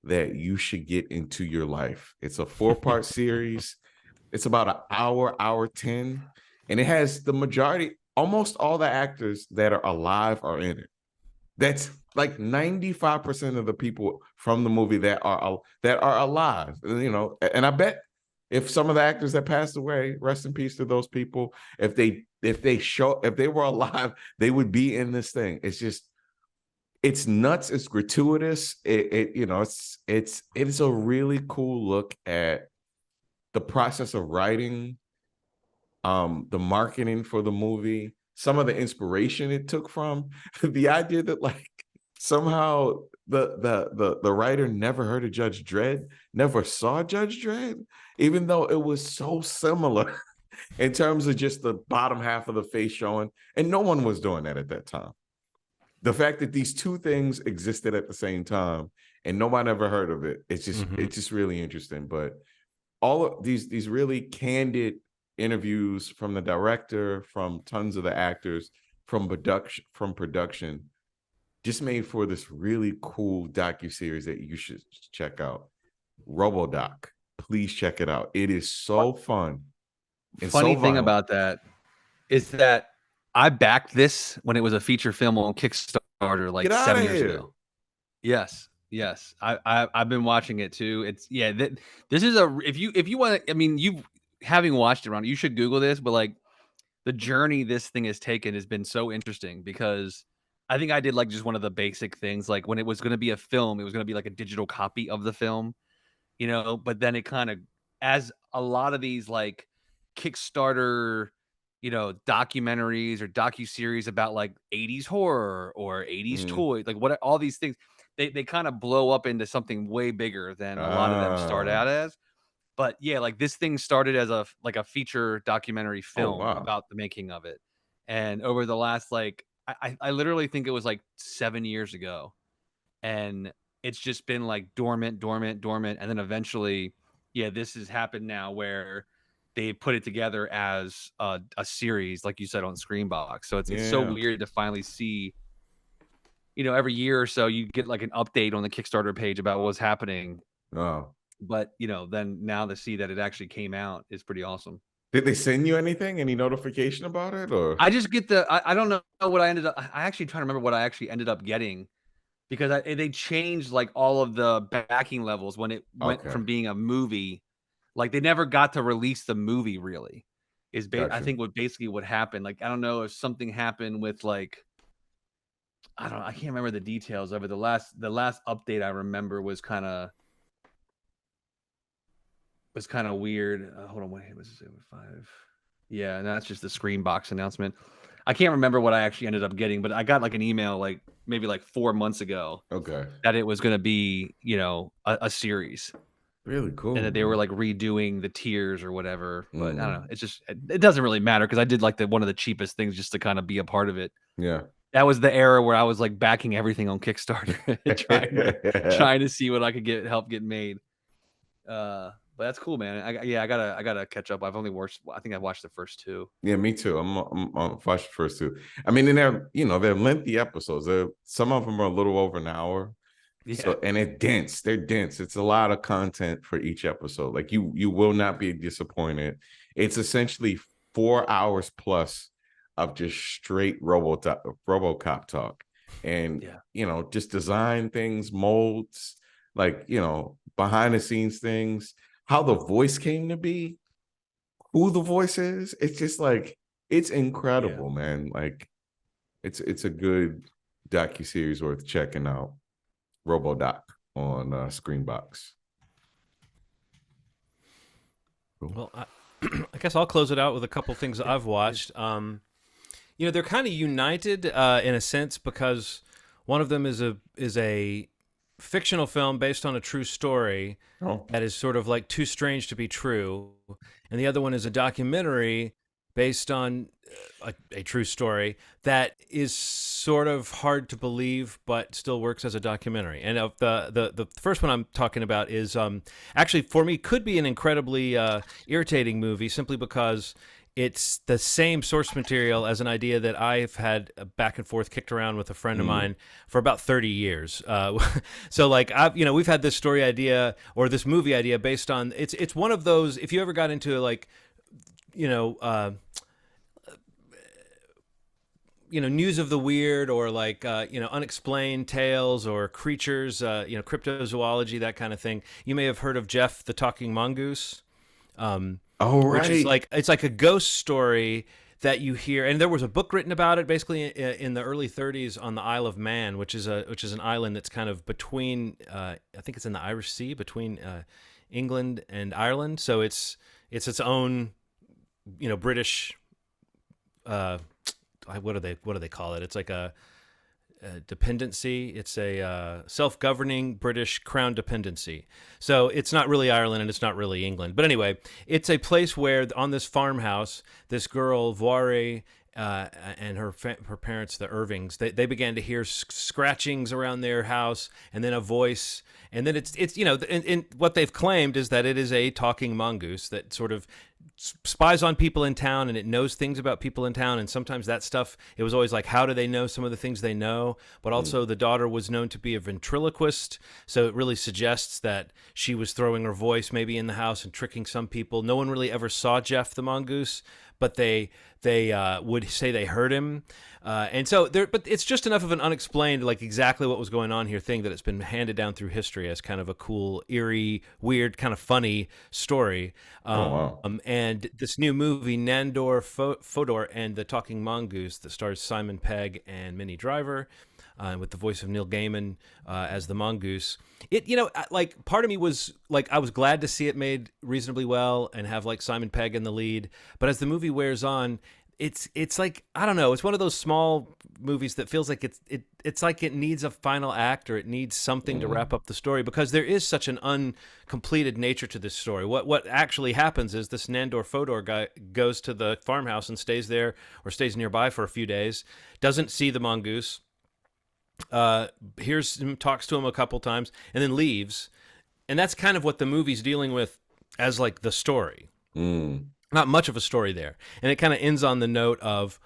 that you should get into your life. It's a 4-part series. It's about an hour 10, and it has the majority, almost all the actors that are alive are in it. That's like 95% of the people from the movie that are alive, and I bet if some of the actors that passed away, rest in peace to those people, if they were alive, they would be in this thing. It's nuts. It's gratuitous. It's a really cool look at the process of writing, the marketing for the movie, some of the inspiration it took from the idea that like somehow the writer never heard of Judge Dredd, never saw Judge Dredd, even though it was so similar in terms of just the bottom half of the face showing, and no one was doing that at that time. The fact that these two things existed at the same time and nobody ever heard of it, it's just really interesting. But all of these really candid interviews from the director, from tons of the actors, from production, just made for this really cool docuseries that you should check out. Robodoc. Please check it out. It is so fun. Funny thing about that is that I backed this when it was a feature film on Kickstarter like 7 years ago. Yes. I've been watching it too. This is if you want to, I mean, you having watched it, Ron, you should Google this, but like the journey this thing has taken has been so interesting because I think I did like just one of the basic things. Like when it was going to be a film, it was going to be like a digital copy of the film, but then it kind of, as a lot of these like Kickstarter, documentaries or docuseries about like 80s horror or 80s toys, like what all these things, they kind of blow up into something way bigger than a lot of them start out as. But yeah, like this thing started as a feature documentary film about the making of it. And over the last I literally think it was like 7 years ago. And it's just been like dormant. And then eventually, this has happened now where they put it together as a series, like you said, on Screenbox. So it's so weird to finally see, every year or so you get like an update on the Kickstarter page about what's happening. Oh. But, then now to see that it actually came out is pretty awesome. Did they send you anything? Any notification about it? Or I just get I don't know what I ended up. I actually trying to remember what I actually ended up getting because they changed like all of the backing levels when it went from being a movie. Like they never got to release the movie really. I think what happened. Like, I don't know if something happened with like, I can't remember the details of it. The last update I remember was kind of was kind of weird. Hold on, wait, was it 5? Yeah, no, that's just the screen box announcement. I can't remember what I actually ended up getting, but I got like an email like maybe like 4 months ago Okay. that it was going to be, a series, Really cool. and that they man. were like redoing the tiers or whatever. But I don't know. Mm. It's just it doesn't really matter because I did like one of the cheapest things just to kind of be a part of it. Yeah. That was the era where I was like backing everything on Kickstarter, trying to see what I could help get made. But that's cool, man. I gotta catch up. I've only watched. I think I watched the first 2. Yeah, me too. I'm on watched the first 2. I mean, and they're lengthy episodes. Some of them are a little over an hour. Yeah. So and they're dense. They're dense. It's a lot of content for each episode. Like you will not be disappointed. It's essentially 4 hours plus of just straight RoboCop talk, and just design things, molds, like behind the scenes things, how the voice came to be, who the voice is. It's just like it's incredible, man. Like it's a good docuseries worth checking out. Robodoc on Screenbox. Cool. Well, I guess I'll close it out with a couple things that I've watched. They're kind of united in a sense because one of them is a fictional film based on a true story that is sort of like too strange to be true, and the other one is a documentary based on a true story that is sort of hard to believe but still works as a documentary. And the first one I'm talking about is actually for me could be an incredibly irritating movie simply because it's the same source material as an idea that I've had back and forth kicked around with a friend of mine for about 30 years. So like we've had this story idea or this movie idea based on it's one of those, if you ever got into like news of the weird or like unexplained tales or creatures, cryptozoology, that kind of thing, you may have heard of Jeff the Talking Mongoose. Which is like it's like a ghost story that you hear, and there was a book written about it basically in the early 30s on the Isle of Man, which is an island that's kind of between I think it's in the Irish Sea between England and Ireland, so it's its own British what do they call it? It's like a dependency. It's a self-governing British crown dependency. So it's not really Ireland and it's not really England. But anyway, it's a place where on this farmhouse, this girl, Voire, and her parents, the Irvings, they began to hear scratchings around their house and then a voice. And then it's and what they've claimed is that it is a talking mongoose that sort of spies on people in town and it knows things about people in town. And sometimes that stuff, it was always like, how do they know some of the things they know? But also the daughter was known to be a ventriloquist. So it really suggests that she was throwing her voice maybe in the house and tricking some people. No one really ever saw Jeff the mongoose, but they would say they heard him. But it's just enough of an unexplained, like exactly what was going on here thing that it's been handed down through history as kind of a cool, eerie, weird, kind of funny story. And this new movie, Nandor Fodor and the Talking Mongoose, that stars Simon Pegg and Minnie Driver, with the voice of Neil Gaiman as the mongoose. Like part of me was like, I was glad to see it made reasonably well and have like Simon Pegg in the lead. But as the movie wears on, it's like, I don't know, it's one of those small movies that feels like it's like it needs a final act or it needs something to wrap up the story because there is such an uncompleted nature to this story. What actually happens is this Nandor Fodor guy goes to the farmhouse and stays there or stays nearby for a few days, doesn't see the mongoose, hears him, talks to him a couple times, and then leaves. And that's kind of what the movie's dealing with as like the story. Not much of a story there. And it kind of ends on the note of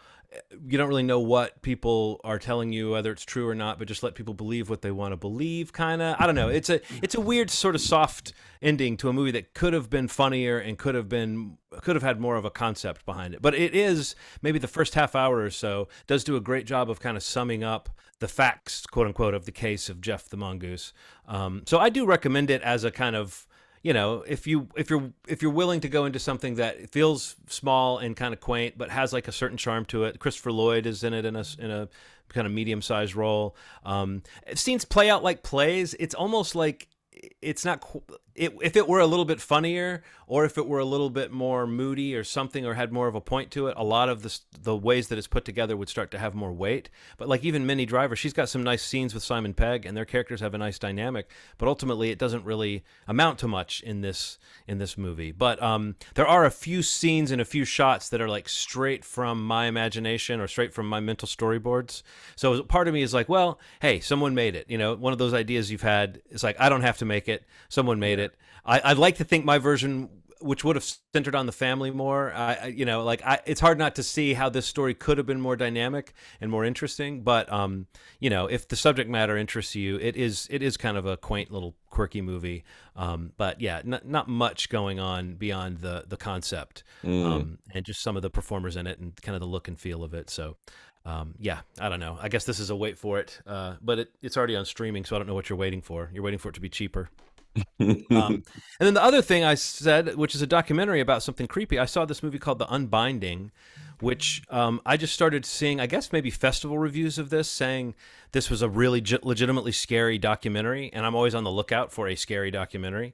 you don't really know what people are telling you, whether it's true or not, but just let people believe what they want to believe, kind of. I don't know. It's a weird sort of soft ending to a movie that could have been funnier and could have had more of a concept behind it. But it is, maybe the first half hour or so does do a great job of kind of summing up the facts, quote unquote, of the case of Jeff the mongoose. So I do recommend it as a kind of, if you're willing to go into something that feels small and kind of quaint but has like a certain charm to it. Christopher Lloyd is in it in a kind of medium-sized role. Scenes play out like plays. It's almost like it's not if it were a little bit funnier, or if it were a little bit more moody or something, or had more of a point to it, a lot of the ways that it's put together would start to have more weight. But like even Minnie Driver, she's got some nice scenes with Simon Pegg, and their characters have a nice dynamic. But ultimately, it doesn't really amount to much in this movie. But there are a few scenes and a few shots that are like straight from my imagination or straight from my mental storyboards. So part of me is like, well, hey, someone made it. You know, one of those ideas you've had. It's like, I don't have to make it. Someone made it. I'd like to think my version, which would have centered on the family more, it's hard not to see how this story could have been more dynamic and more interesting. But if the subject matter interests you, it is kind of a quaint little quirky movie. But yeah, not much going on beyond the concept, and just some of the performers in it and kind of the look and feel of it. So. I don't know. I guess this is a wait for it, but it's already on streaming, so I don't know what you're waiting for. You're waiting for it to be cheaper. And then the other thing I said, which is a documentary about something creepy, I saw this movie called The Unbinding, which I just started seeing, I guess maybe festival reviews of this, saying this was a really legitimately scary documentary, and I'm always on the lookout for a scary documentary.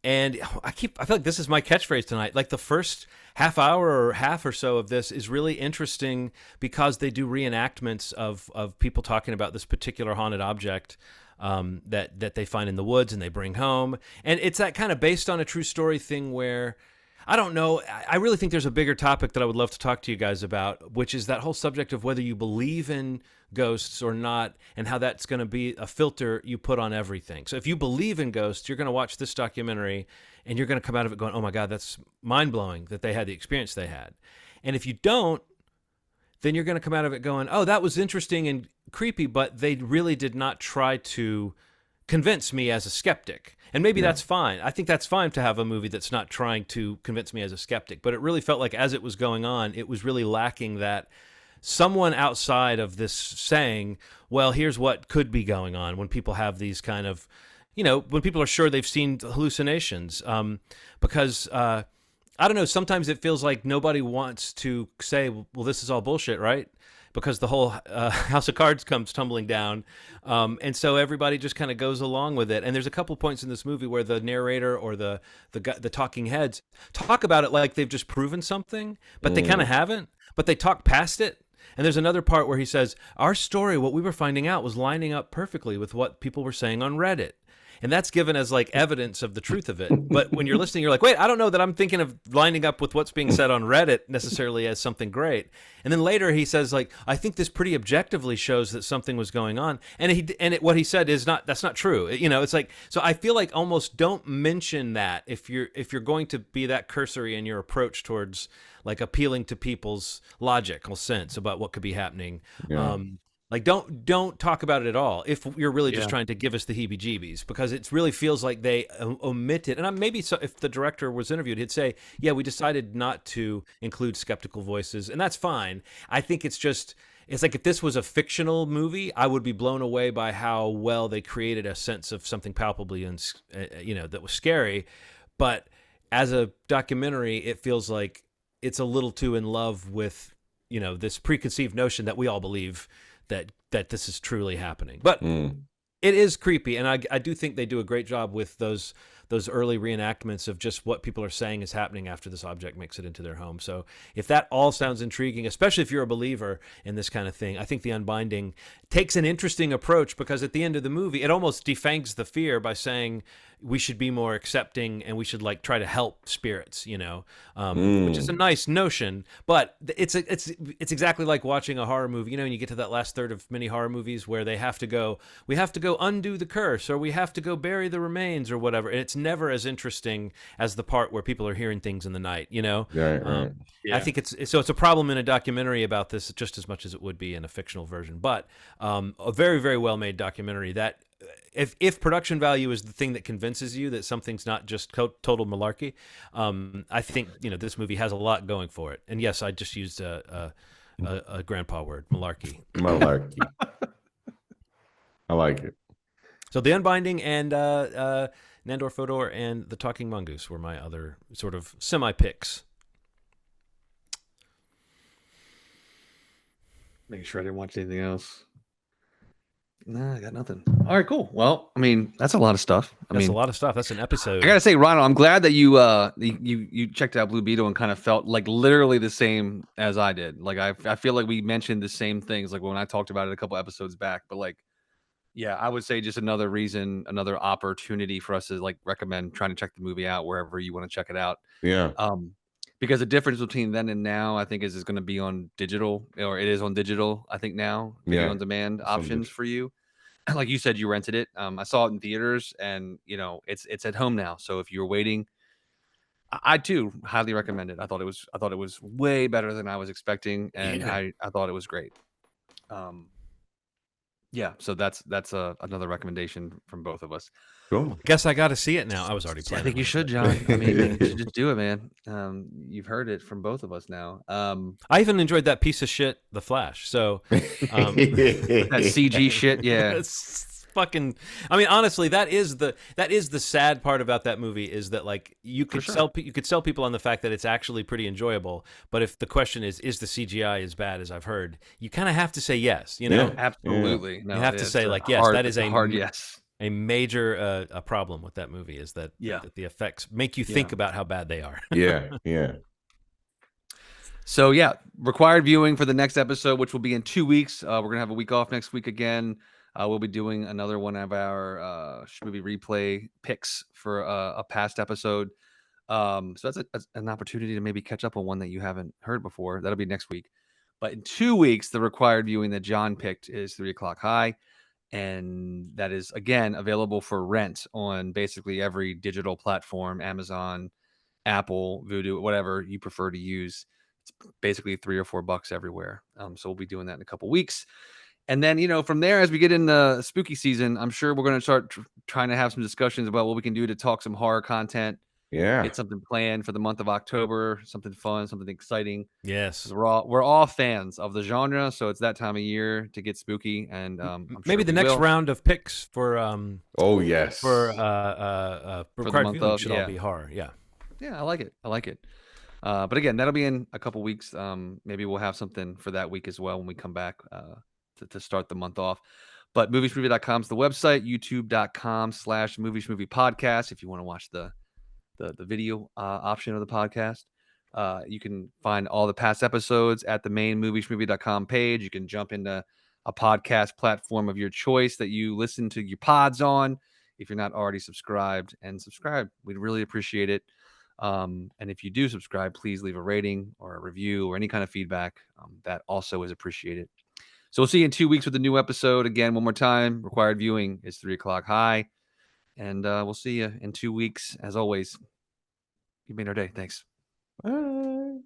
And I feel like this is my catchphrase tonight. Like the first half hour or half or so of this is really interesting because they do reenactments of people talking about this particular haunted object that they find in the woods and they bring home. And it's that kind of based on a true story thing where, I don't know, I really think there's a bigger topic that I would love to talk to you guys about, which is that whole subject of whether you believe in ghosts or not, and how that's going to be a filter you put on everything. So if you believe in ghosts, you're going to watch this documentary and you're going to come out of it going, oh my God, that's mind-blowing that they had the experience they had. And if you don't, then you're going to come out of it going, oh, that was interesting and creepy, but they really did not try to convince me as a skeptic. And maybe that's fine. I think that's fine to have a movie that's not trying to convince me as a skeptic. But it really felt like as it was going on, it was really lacking that someone outside of this saying, well, here's what could be going on when people have these kind of, when people are sure they've seen hallucinations. Because, I don't know, sometimes it feels like nobody wants to say, well, this is all bullshit, right? Because the whole House of Cards comes tumbling down. And so everybody just kind of goes along with it. And there's a couple points in this movie where the narrator or the talking heads talk about it like they've just proven something, but they kind of haven't, but they talk past it. And there's another part where he says, our story, what we were finding out was lining up perfectly with what people were saying on Reddit. And that's given as like evidence of the truth of it. But when you're listening, you're like, wait, I don't know that I'm thinking of lining up with what's being said on Reddit necessarily as something great. And then later he says, like, I think this pretty objectively shows that something was going on. And what he said is that's not true. It's like, so I feel like almost don't mention that if you're going to be that cursory in your approach towards like appealing to people's logical sense about what could be happening. Yeah. Like don't talk about it at all if you're really just trying to give us the heebie-jeebies, because it really feels like they omitted. And maybe so, if the director was interviewed, he'd say, yeah, we decided not to include skeptical voices, and that's fine. I think it's like if this was a fictional movie, I would be blown away by how well they created a sense of something palpably and that was scary. But as a documentary, it feels like it's a little too in love with this preconceived notion that we all believe that this is truly happening. But it is creepy, and I do think they do a great job with those early reenactments of just what people are saying is happening after this object makes it into their home. So if that all sounds intriguing, especially if you're a believer in this kind of thing, I think The Unbinding takes an interesting approach, because at the end of the movie, it almost defangs the fear by saying we should be more accepting and we should like try to help spirits, which is a nice notion. But it's exactly like watching a horror movie, and you get to that last third of many horror movies where we have to go undo the curse, or we have to go bury the remains or whatever. And it's never as interesting as the part where people are hearing things in the night, Right. I think it's a problem in a documentary about this just as much as it would be in a fictional version. But a very, very well made documentary that, if production value is the thing that convinces you that something's not just total malarkey, I think this movie has a lot going for it. And yes, I just used a grandpa word, malarkey. Malarkey. I like it. So The Unbinding and Nandor Fodor and The Talking Mongoose were my other sort of semi picks. Making sure I didn't watch anything else. Nah, I got nothing. All right, cool. Well, I mean, that's a lot of stuff. That's a lot of stuff. That's an episode. I gotta say, Ronald, I'm glad that you checked out Blue Beetle and kind of felt like literally the same as I did. Like I feel like we mentioned the same things like when I talked about it a couple episodes back. But like, yeah, I would say just another reason, another opportunity for us to like recommend trying to check the movie out wherever you want to check it out. Yeah. Because the difference between then and now, I think, is going to be on digital, or it is on digital. I think now video on demand options for you. Like you said, you rented it. I saw it in theaters, and it's at home now. So if you're waiting, I too highly recommend it. I thought it was way better than I was expecting, and I thought it was great. Yeah, so that's another recommendation from both of us. Cool. Guess I got to see it now. I was already planning. I think you should, John. I mean, you should just do it, man. You've heard it from both of us now. I even enjoyed that piece of shit, The Flash. So that CG shit, yeah. It's fucking. I mean, honestly, that is the sad part about that movie is that like you could sell people on the fact that it's actually pretty enjoyable. But if the question is the CGI as bad as I've heard, you kind of have to say yes. You know, yeah, absolutely. No, you have to say like yes. That is a hard yes. A major a problem with that movie is that, that the effects make you think about how bad they are. Yeah. So yeah, required viewing for the next episode, which will be in 2 weeks. We're gonna have a week off next week again. We'll be doing another one of our Schmovie replay picks for a past episode. So that's an opportunity to maybe catch up on one that you haven't heard before. That'll be next week. But in 2 weeks, the required viewing that John picked is 3 O'Clock High. And that is, again, available for rent on basically every digital platform, Amazon, Apple, Vudu, whatever you prefer to use. It's basically $3 or $4 everywhere. So we'll be doing that in a couple weeks. And then, from there, as we get into spooky season, I'm sure we're going to start trying to have some discussions about what we can do to talk some horror content. Yeah. Get something planned for the month of October, something fun, something exciting. Yes. We're all fans of the genre, so it's that time of year to get spooky, and I'm maybe sure the next round of picks for oh yes. For required viewing should all be horror. Yeah. Yeah, I like it. But again, that'll be in a couple weeks. Maybe we'll have something for that week as well when we come back to start the month off. But movieshmovie.com is the website, youtube.com/movie podcast if you want to watch the video option of the podcast. You can find all the past episodes at the main movieshmovie.com page. You can jump into a podcast platform of your choice that you listen to your pods on if you're not already subscribed, and subscribe. We'd really appreciate it. And if you do subscribe, please leave a rating or a review or any kind of feedback. That also is appreciated. So we'll see you in 2 weeks with a new episode. Again, one more time, required viewing is 3 O'Clock High. And we'll see you in 2 weeks. As always, you made our day. Thanks. Bye.